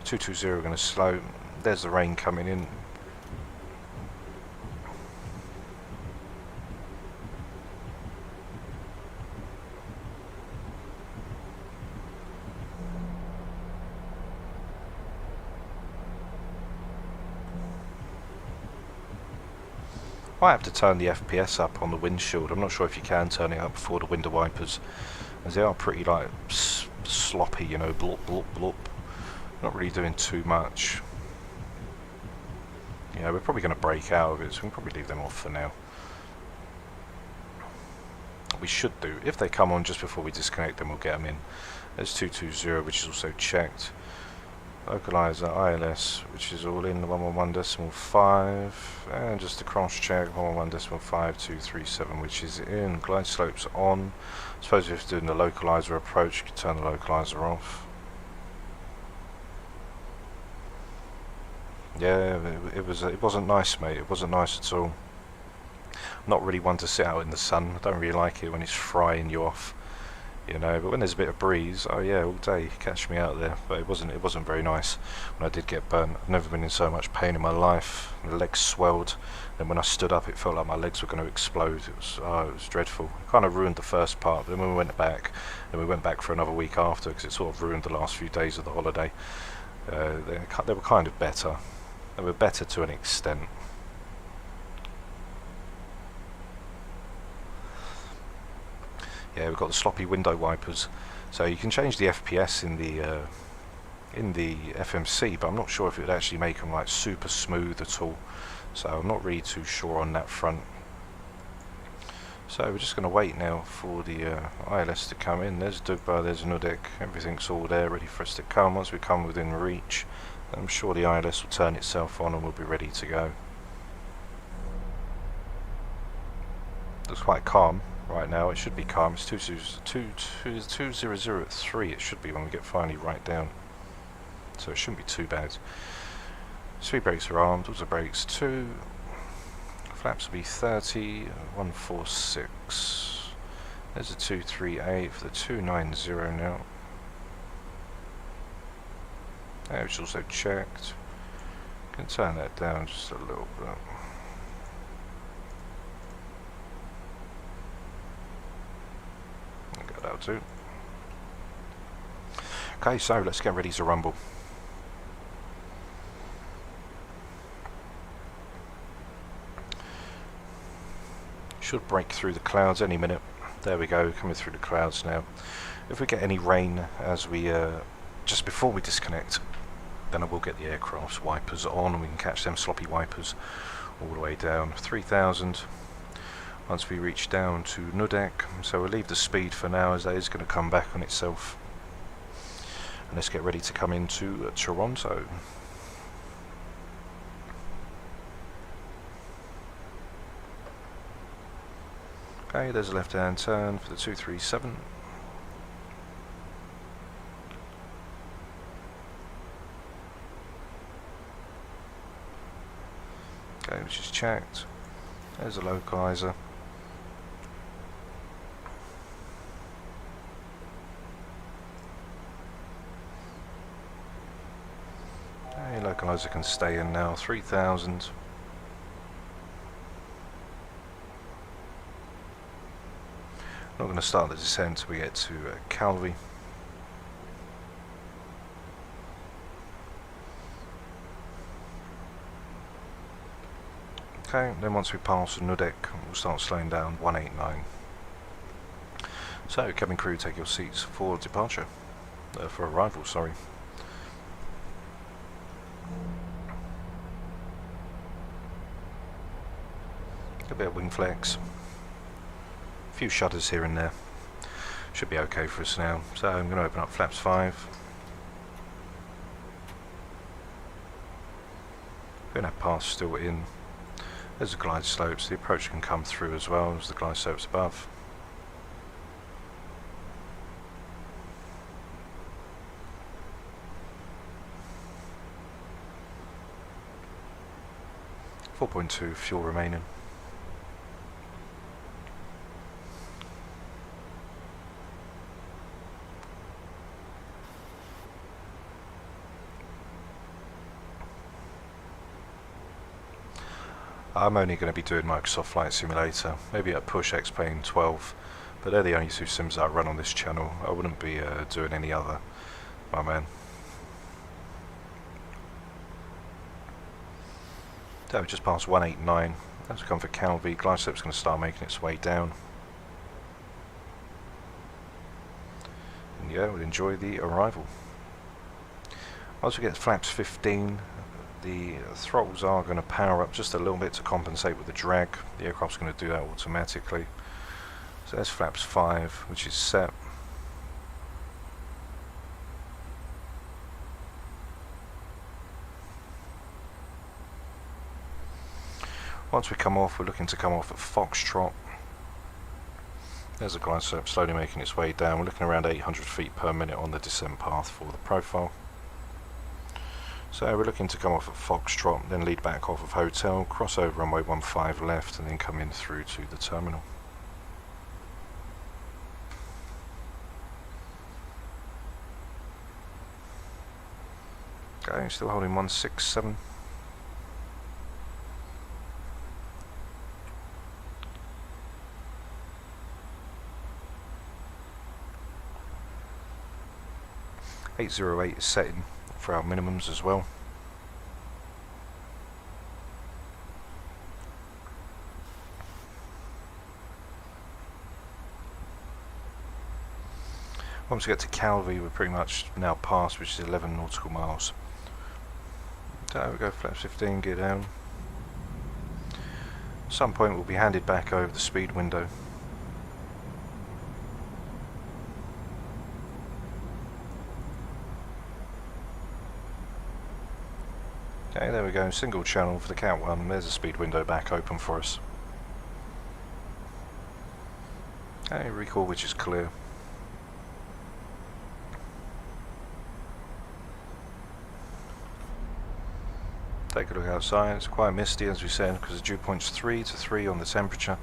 220 going to slow. There's the rain coming in. Might have to turn the FPS up on the windshield. I'm not sure if you can turn it up before the window wipers, as they are pretty like sloppy, you know, blop blop blop. Not really doing too much. Yeah, we're probably going to break out of it, so we can probably leave them off for now. We should do. If they come on just before we disconnect, then we'll get them in. There's 220, which is also checked. Localizer, ILS, which is all in the 111.5, and just a cross check 111.5237, which is in. Glide slopes on. I suppose if you're doing the localizer approach, you could turn the localizer off. Yeah, it wasn't nice, mate. It wasn't nice at all. Not really one to sit out in the sun. I don't really like it when it's frying you off, you know. But when there's a bit of breeze, oh yeah, all day, catch me out there. But it wasn't very nice when I did get burnt. I've never been in so much pain in my life. My legs swelled, and when I stood up, it felt like my legs were going to explode. It was dreadful. It kind of ruined the first part. But then when we went back, for another week after, because it sort of ruined the last few days of the holiday. They were kind of better. They were better to an extent. Yeah, we've got the sloppy window wipers, so you can change the FPS in the FMC, but I'm not sure if it would actually make them like super smooth at all. So I'm not really too sure on that front. So we're just going to wait now for the ILS to come in. There's Dugba, there's Nudek, everything's all there ready for us to come. Once we come within reach, I'm sure the ILS will turn itself on and we'll be ready to go. Looks quite calm right now. It should be calm. It's 2003. It should be when we get finally right down. So it shouldn't be too bad. Speed brakes are armed. Auto brakes 2. Flaps will be 30. 146. There's a 238 for the 290 now. Which is also checked. Can turn that down just a little bit. That'll do. Okay, so let's get ready to rumble. Should break through the clouds any minute. There we go, coming through the clouds now. If we get any rain as we just before we disconnect, then I will get the aircraft's wipers on and we can catch them sloppy wipers all the way down. 3000 once we reach down to Nudek, so we'll leave the speed for now as that is going to come back on itself. And let's get ready to come into Toronto. Okay, there's a left hand turn for the 237. Okay, which is checked. There's a localizer. Okay, localizer can stay in now. 3000. Not going to start the descent until we get to Calvi. Okay, then once we pass Nudek, we'll start slowing down 189. So, cabin crew, take your seats for departure. For arrival, sorry. A bit of wing flex. A few shudders here and there. Should be okay for us now. So I'm going to open up flaps 5. Going to have pass still in. There's the glide slopes. The approach can come through as well as the glide slopes above. .2 fuel remaining. I'm only going to be doing Microsoft Flight Simulator, maybe at Push X-Plane 12, but they're the only two sims that I run on this channel. I wouldn't be doing any other, my man. So just past 189, As we come for Calvi, glide slope's going to start making its way down. And yeah, we'll enjoy the arrival. Once we get to flaps 15, the throttles are going to power up just a little bit to compensate with the drag. The aircraft's going to do that automatically. So there's flaps 5, which is set. Once we come off, we're looking to come off at Foxtrot. There's a glide slope slowly making its way down. We're looking around 800 feet per minute on the descent path for the profile. So we're looking to come off at Foxtrot, then lead back off of Hotel, cross over runway 15 left, and then come in through to the terminal. Okay, still holding 167. .808 is setting for our minimums as well. Once we get to Calvi, we're pretty much now past, which is 11 nautical miles. There we go, flaps 15, gear down. At some point we'll be handed back over the speed window. Okay, there we go, single channel for the Cat 1, there's a speed window back open for us. Okay, recall which is clear. Take a look outside, it's quite misty as we said because the dew point's 3 to 3 on the temperature.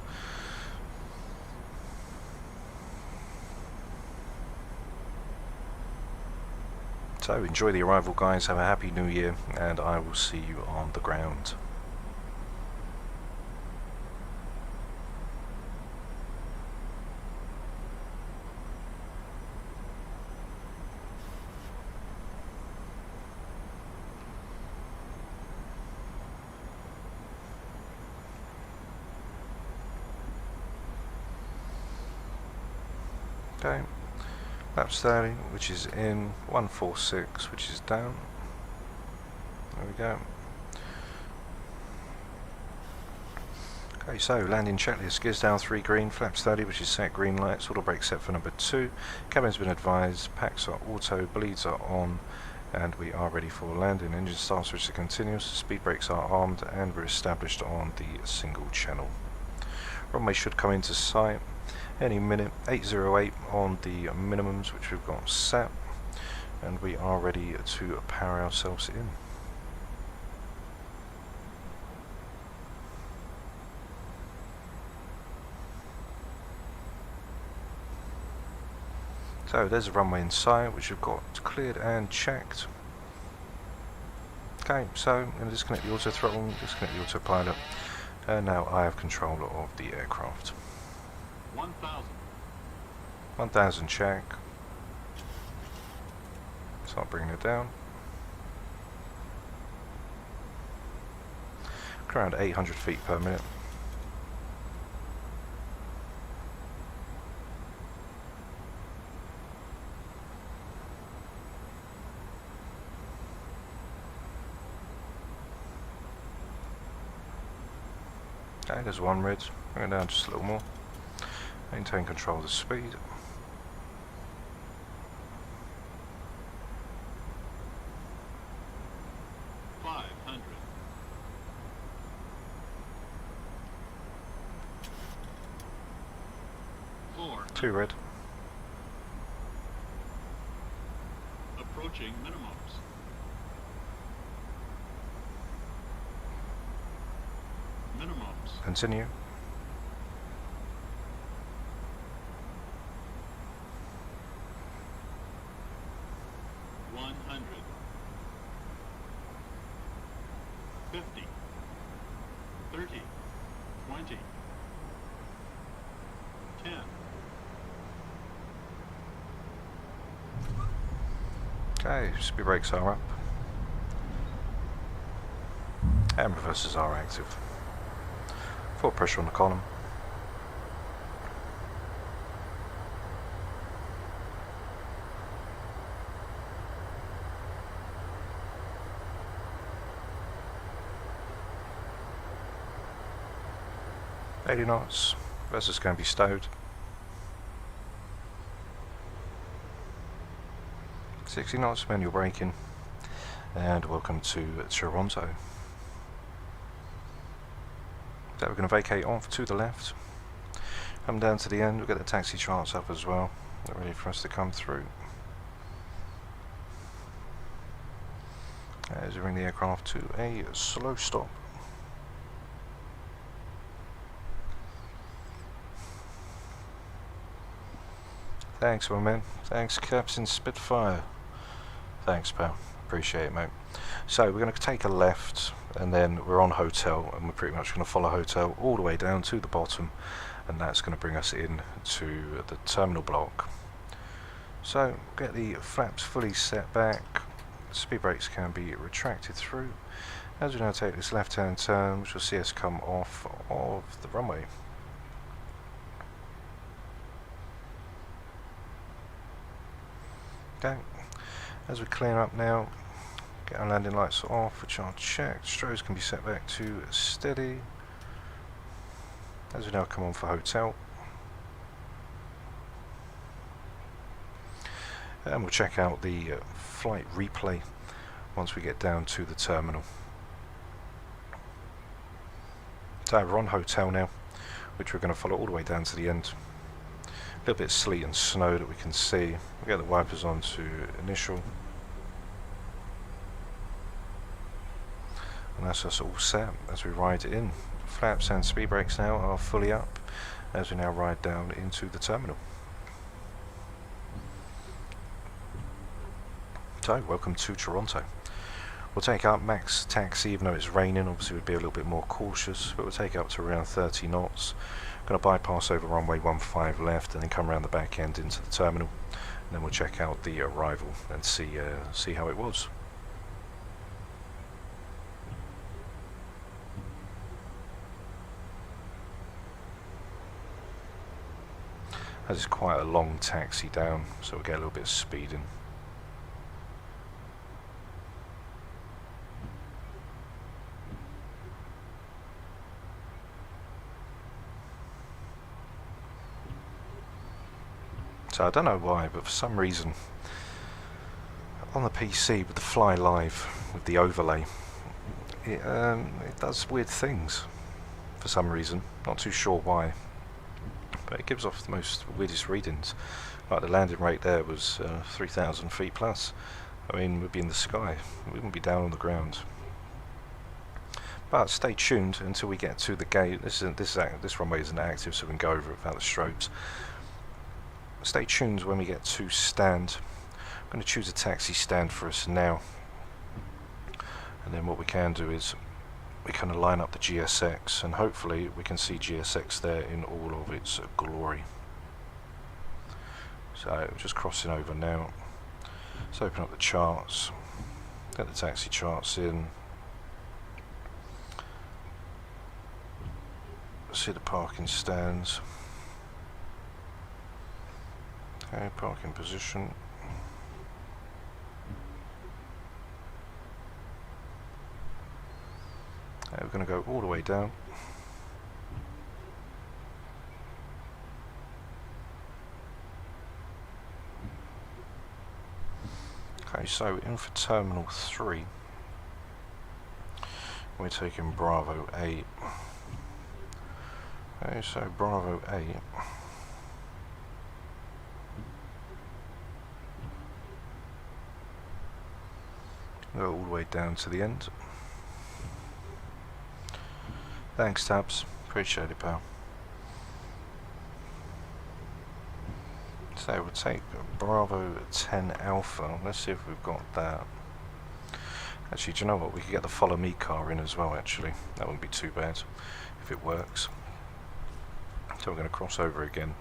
So enjoy the arrival guys, have a happy new year, and I will see you on the ground. Okay. Flaps 30, which is in, 146, which is down. There we go. Okay, so landing checklist, gears down 3 green, flaps 30, which is set, green lights, auto brake set for number 2. Cabin's been advised, packs are auto, bleeds are on, and we are ready for landing. Engine start switch to continuous, speed brakes are armed, and we're established on the single channel. Runway should come into sight any minute. 808 on the minimums, which we've got set, and we are ready to power ourselves in. So there's a runway in sight, which we've got cleared and checked. Okay, so I'm going to disconnect the auto throttle, disconnect the autopilot, and now I have control of the aircraft. 1000 check. Start bringing it down. Around 800 feet per minute. Okay, there's one red. Going down just a little more. Maintain control of the speed. Two red. Approaching minimums. Minimums. Continue. Okay, speed brakes are up, and reversers are active. Full pressure on the column. $80 knots. Vessel's going to be stowed. 60 knots, manual braking. And welcome to Toronto. So we're going to vacate off to the left. Come down to the end, we'll get the taxi charts up as well. They're ready for us to come through. As we bring the aircraft to a slow stop. Thanks, my man. Thanks, Captain Spitfire. Thanks, pal. Appreciate it, mate. So we're going to take a left, and then we're on hotel, and we're pretty much going to follow hotel all the way down to the bottom, and that's going to bring us in to the terminal block. So get the flaps fully set back. Speed brakes can be retracted through. As we now take this left-hand turn, which will see us come off of the runway. Okay, as we clean up now, get our landing lights off, which are checked. Strobes can be set back to steady. As we now come on for hotel. And we'll check out the flight replay once we get down to the terminal. So we're on hotel now, which we're going to follow all the way down to the end. A little bit of sleet and snow that we can see. We'll get the wipers on to initial. And that's us all set as we ride in. Flaps and speed brakes now are fully up as we now ride down into the terminal. So, welcome to Toronto. We'll take up max taxi, even though it's raining. Obviously we'd be a little bit more cautious, but we'll take up to around 30 knots. Going to bypass over runway 15 left and then come around the back end into the terminal, and then we'll check out the arrival and see how it was. As it's quite a long taxi down, so we'll get a little bit of speeding. So I don't know why, but for some reason on the PC with the Fly Live, with the overlay, it does weird things for some reason. Not too sure why, but it gives off the most weirdest readings. Like the landing rate there was 3,000 feet plus. I mean, we'd be in the sky, we wouldn't be down on the ground. But stay tuned until we get to the gate. This runway isn't active, so we can go over it without the strobes. Stay tuned when we get to stand. I'm going to choose a taxi stand for us now, and then what we can do is we kind of line up the GSX, and hopefully we can see GSX there in all of its glory. So just crossing over now. Let's open up the charts, get the taxi charts in, see the parking stands. Okay, parking position. We're going to go all the way down. Okay, so in for Terminal 3. We're taking Bravo 8. Okay, so Bravo 8. Go all the way down to the end. Thanks, Tabs. Appreciate it, pal. So we'll take Bravo 10 Alpha. Let's see if we've got that. Actually, do you know what? We could get the Follow Me car in as well, actually. That wouldn't be too bad if it works. So we're going to cross over again.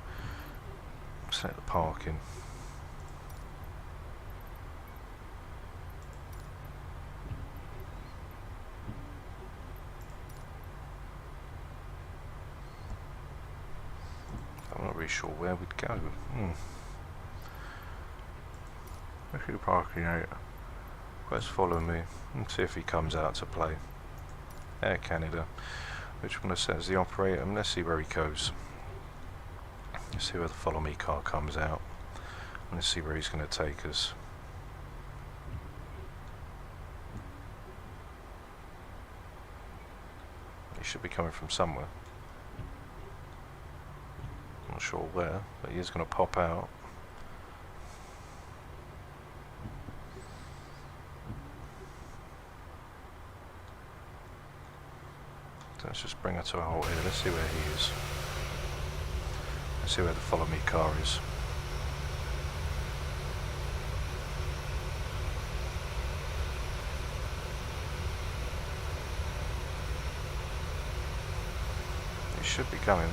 Set the parking. sure where we'd go. Actually, parking area. Let's follow me and see if he comes out to play. Air Canada. Which one to set as the operator? And let's see where he goes. Let's see where the follow me car comes out. Let's see where he's going to take us. He should be coming from somewhere. Not sure where, but he is going to pop out. Let's just bring her to a halt here. Let's see where he is. Let's see where the follow me car is. He should be coming.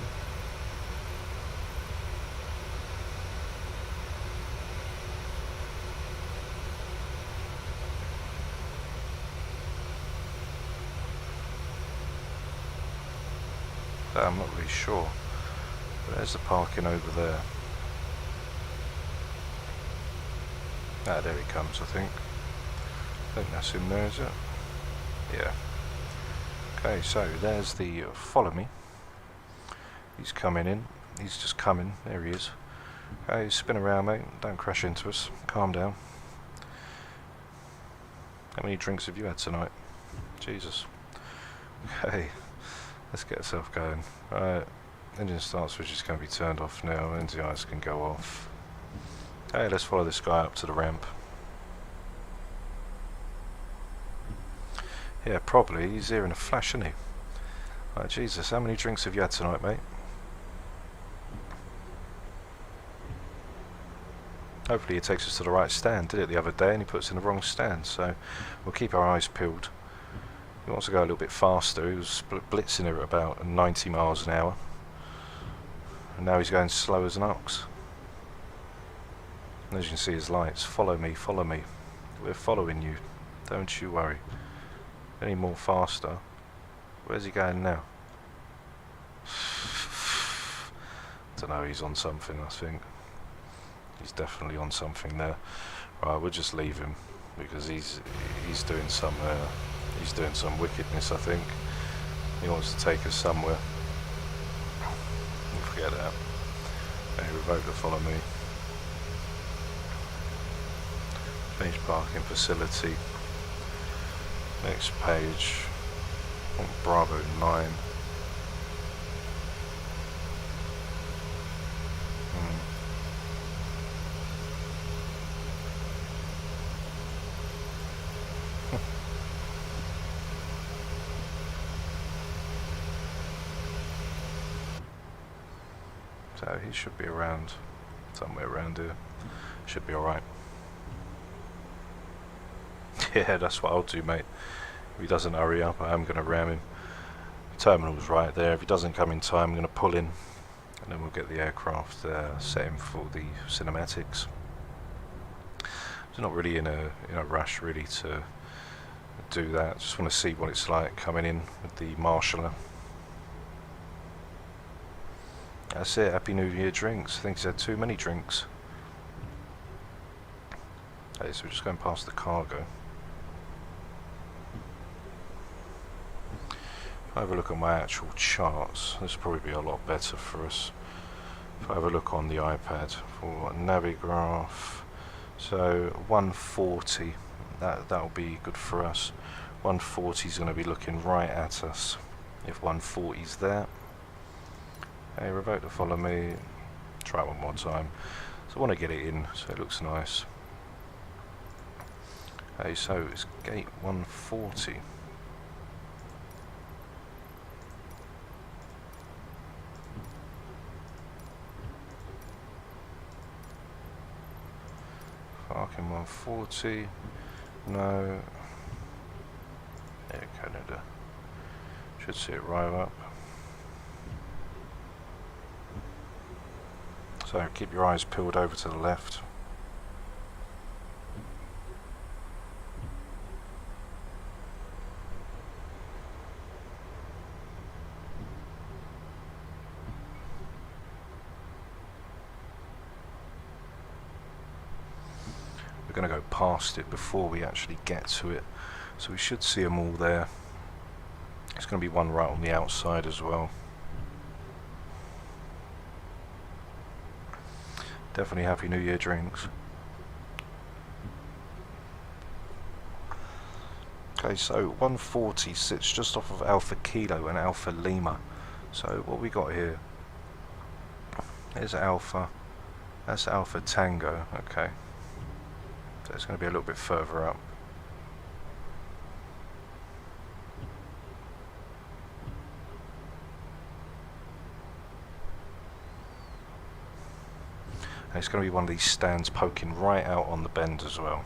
I'm not really sure. But there's the parking over there. Ah, there he comes, I think. I think that's him there, is it? Yeah. Okay, so there's the follow me. He's coming in. He's just coming. There he is. Okay, spin around, mate. Don't crash into us. Calm down. How many drinks have you had tonight? Jesus. Okay. Let's get ourselves going. Right, engine start switch is going to be turned off now. NDIs can go off. Hey, let's follow this guy up to the ramp. Yeah, probably. He's here in a flash, isn't he? Right, Jesus, how many drinks have you had tonight, mate? Hopefully he takes us to the right stand. Did it the other day and he puts in the wrong stand, so we'll keep our eyes peeled. He wants to go a little bit faster. He was blitzing here at about 90 miles an hour. And now he's going slow as an ox. And as you can see his lights. Follow me, follow me. We're following you. Don't you worry. Any more faster. Where's he going now? Don't know, he's on something, I think. He's definitely on something there. Right, we'll just leave him. Because he's doing some... he's doing some wickedness, I think. He wants to take us somewhere. We'll forget that. Okay, revoke the follow me. Change parking facility. Next page. Bravo 9. So he should be around, somewhere around here. Should be alright. Yeah, that's what I'll do, mate. If he doesn't hurry up, I am going to ram him. The terminal's right there. If he doesn't come in time, I'm going to pull in. And then we'll get the aircraft set him for the cinematics. So not really in a rush, really, to do that. Just want to see what it's like coming in with the marshaller. That's it, Happy New Year drinks. I think he's had too many drinks. Okay, so we're just going past the cargo. If I have a look at my actual charts, this will probably be a lot better for us. If I have a look on the iPad for Navigraph, so 140, that'll be good for us. 140 is going to be looking right at us. If 140 is there. Hey, revoke to follow me. Try it one more time. So I want to get it in so it looks nice. Hey, so it's gate 140. Parking 140. No. Air Canada. Should see it right up. So keep your eyes peeled over to the left. going to go past it before we actually get to it, so we should see them all there. It's going to be one right on the outside as well. Definitely Happy New Year drinks. Okay, so 140 sits just off of Alpha Kilo and Alpha Lima. So what we got here is Alpha, that's Alpha Tango, okay. So it's going to be a little bit further up. And it's going to be one of these stands poking right out on the bend as well.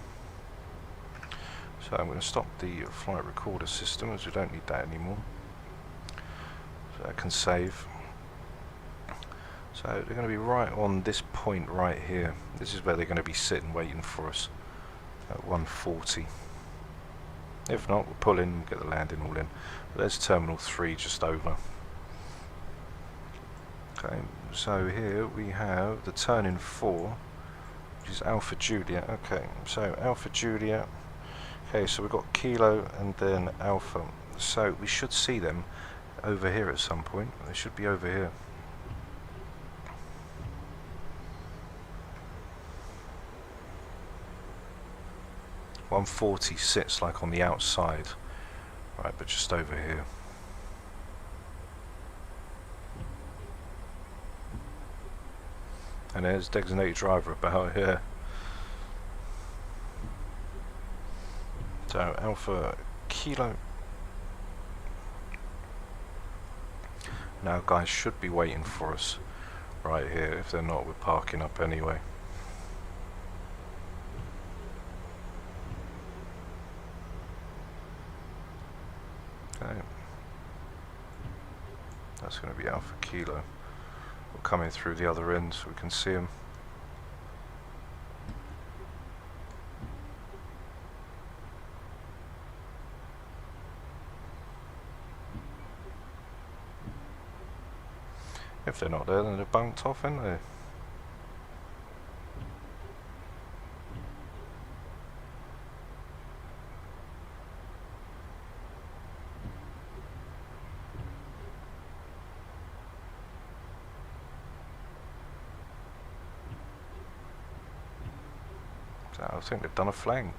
So I'm going to stop the flight recorder system as we don't need that anymore. So I can save. So they're going to be right on this point right here. This is where they're going to be sitting waiting for us at 140. If not, we'll pull in and get the landing all in. But there's Terminal 3 just over. Okay, so here we have the turn-in 4, which is Alpha Juliet. Okay, so Alpha Juliet. Okay, so we've got Kilo and then Alpha. So we should see them over here at some point. They should be over here. .140 sits like on the outside, right, but just over here. And there's designated driver about here. So Alpha Kilo. Now guys should be waiting for us right here. If they're not, we're parking up anyway. Okay. That's going to be Alpha Kilo. We're coming through the other end so we can see them. If they're not there, then they're bunked off, aren't they? So I think they've done a flank.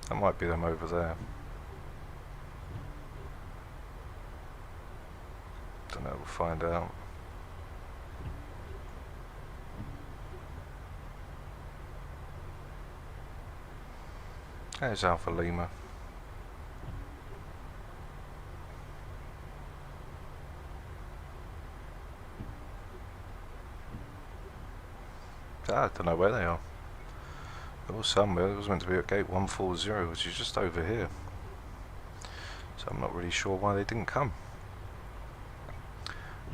That might be them over there. Don't know, we'll find out. There's Alpha Lima. I don't know where they are. There was somewhere. It was meant to be at gate 140, which is just over here. So I'm not really sure why they didn't come.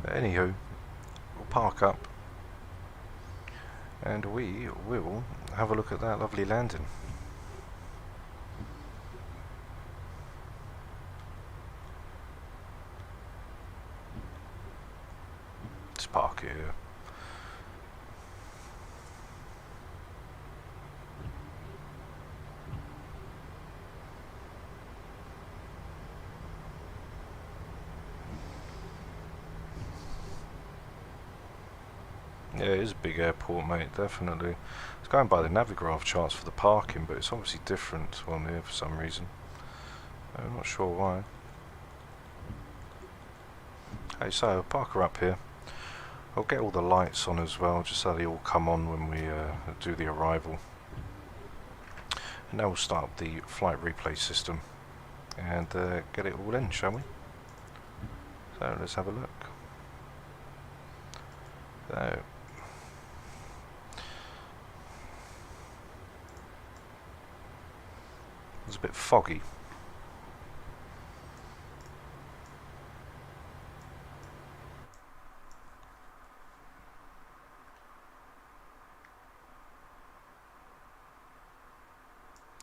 But anywho, we'll park up and we will have a look at that lovely landing. Let's park it here. Yeah, it is a big airport, mate, definitely. It's going by the Navigraph charts for the parking, but it's obviously different on here for some reason. I'm not sure why. Okay, so I'll park her up here. I'll get all the lights on as well, just so they all come on when we do the arrival. And now we'll start the flight replay system and get it all in, shall we? So let's have a look. So it's a bit foggy.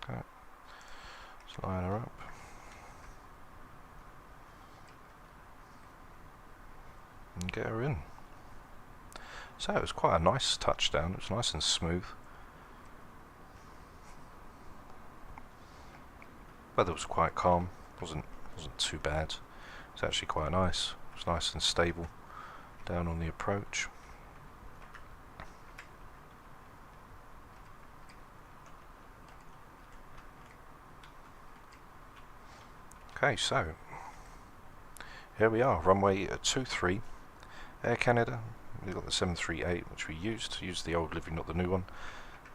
Okay. Let's line her up. And get her in. So it was quite a nice touchdown. It was nice and smooth. Weather was quite calm, wasn't too bad. It's actually quite nice. It's nice and stable down on the approach. Okay, so here we are, runway 23, Air Canada. We've got the 738, which we used the old Livy, not the new one.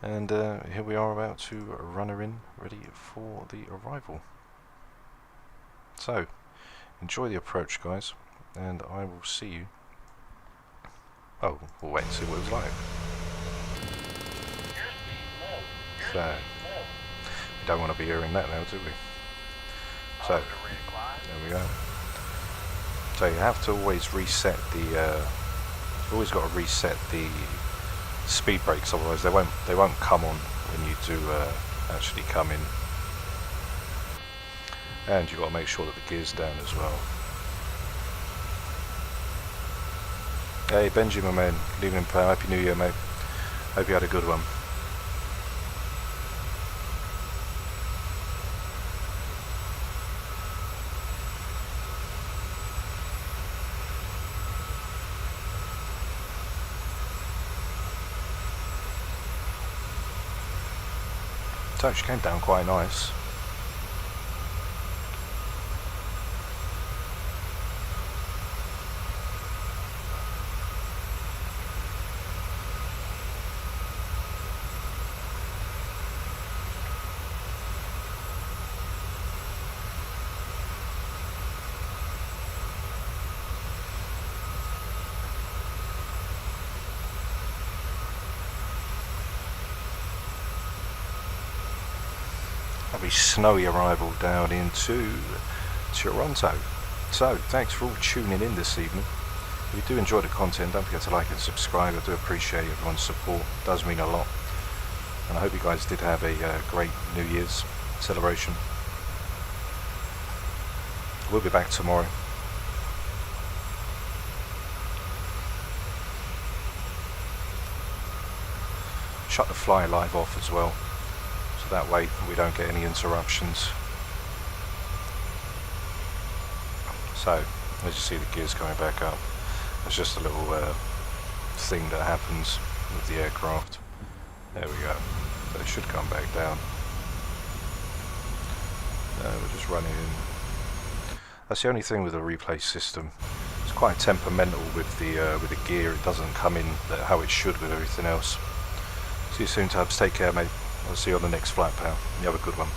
And here we are about to run her in, ready for the arrival. So, enjoy the approach, guys, and I will see you. Oh, we'll wait and see what it was like. So, we don't want to be hearing that now, do we? So, there we go. So you have to always reset the. You've always got to reset the speed brakes, otherwise they won't come on when you do actually come in. And you've got to make sure that the gear's down as well. Hey Benji, my man. Good evening, pal. Happy New Year, mate. Hope you had a good one. So she came down quite nice. Snowy arrival down into Toronto. So thanks for all tuning in this evening. If you do enjoy the content, don't forget to like and subscribe. I do appreciate everyone's support, it does mean a lot, and I hope you guys did have a great New Year's celebration. We'll be back tomorrow. Shut the Fly Live off as well, so that way we don't get any interruptions. So, as you see, the gears coming back up. It's just a little thing that happens with the aircraft. There we go. So it should come back down. We're just running in. That's the only thing with the replay system. It's quite temperamental with the gear. It doesn't come in how it should with everything else. See you soon, Tubbs. Take care, mate. I'll see you on the next flight, pal. You have a good one.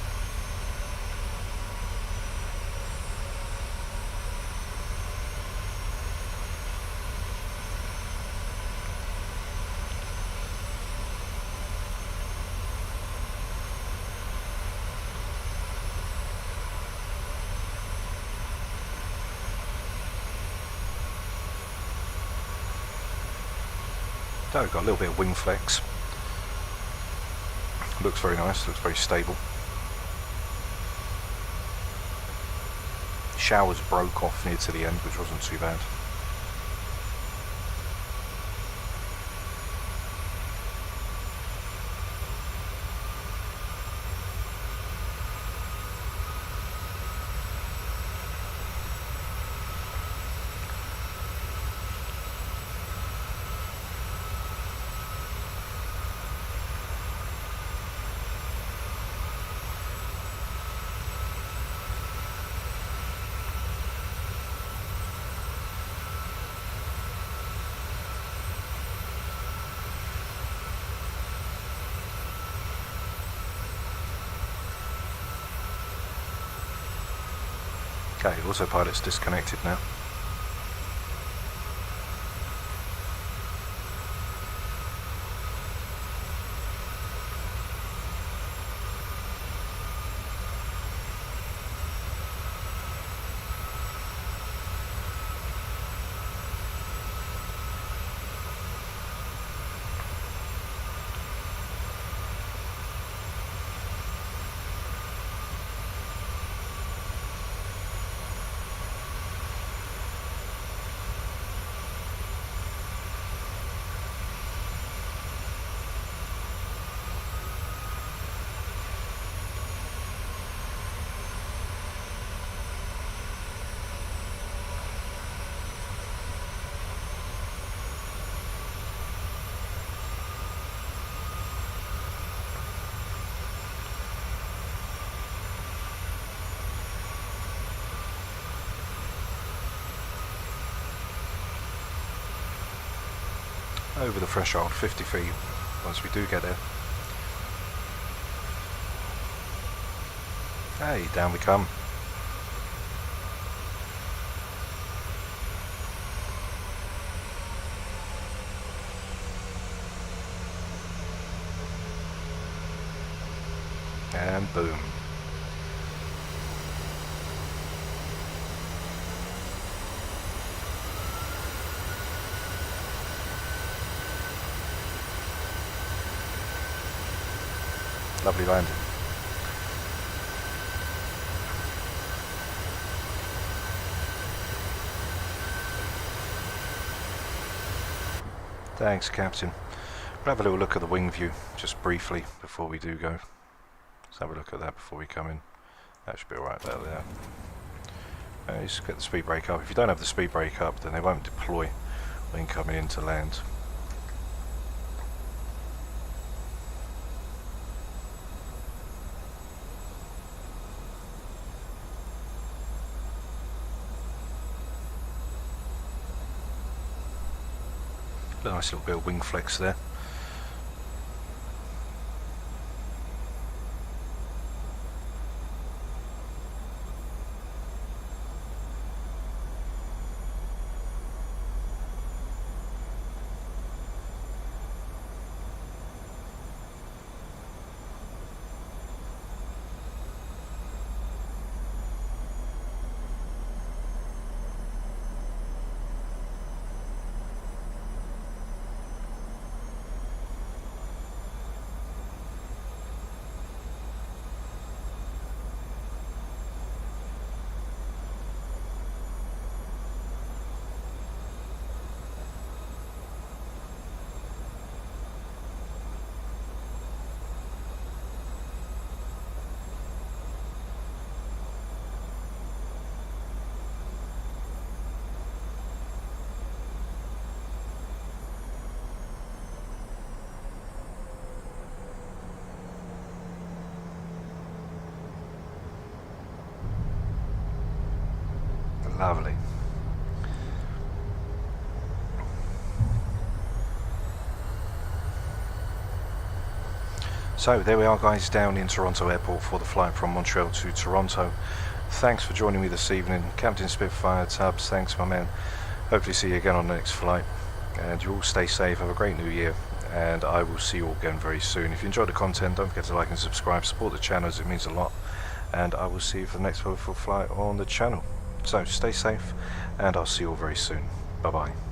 So we've got a little bit of wing flex. Looks very nice, looks very stable. Showers broke off near to the end, which wasn't too bad. Okay, autopilot's disconnected now. over the threshold, 50 feet, once we do get there. Hey, down we come. And boom. Lovely landing. Thanks, Captain. We'll have a little look at the wing view, just briefly, before we do go. Let's have a look at that before we come in. That should be alright there. Just get the speed brake up. If you don't have the speed brake up, then they won't deploy when coming in to land. Nice little bit of wing flex there. Lovely. So there we are, guys, down in Toronto Airport for the flight from Montreal to Toronto. Thanks for joining me this evening. Captain Spitfire, Tubbs, thanks, my man. Hopefully see you again on the next flight. And you all stay safe, have a great new year, and I will see you all again very soon. If you enjoyed the content, don't forget to like and subscribe, support the channel as it means a lot, and I will see you for the next wonderful flight on the channel. So stay safe, and I'll see you all very soon. Bye bye.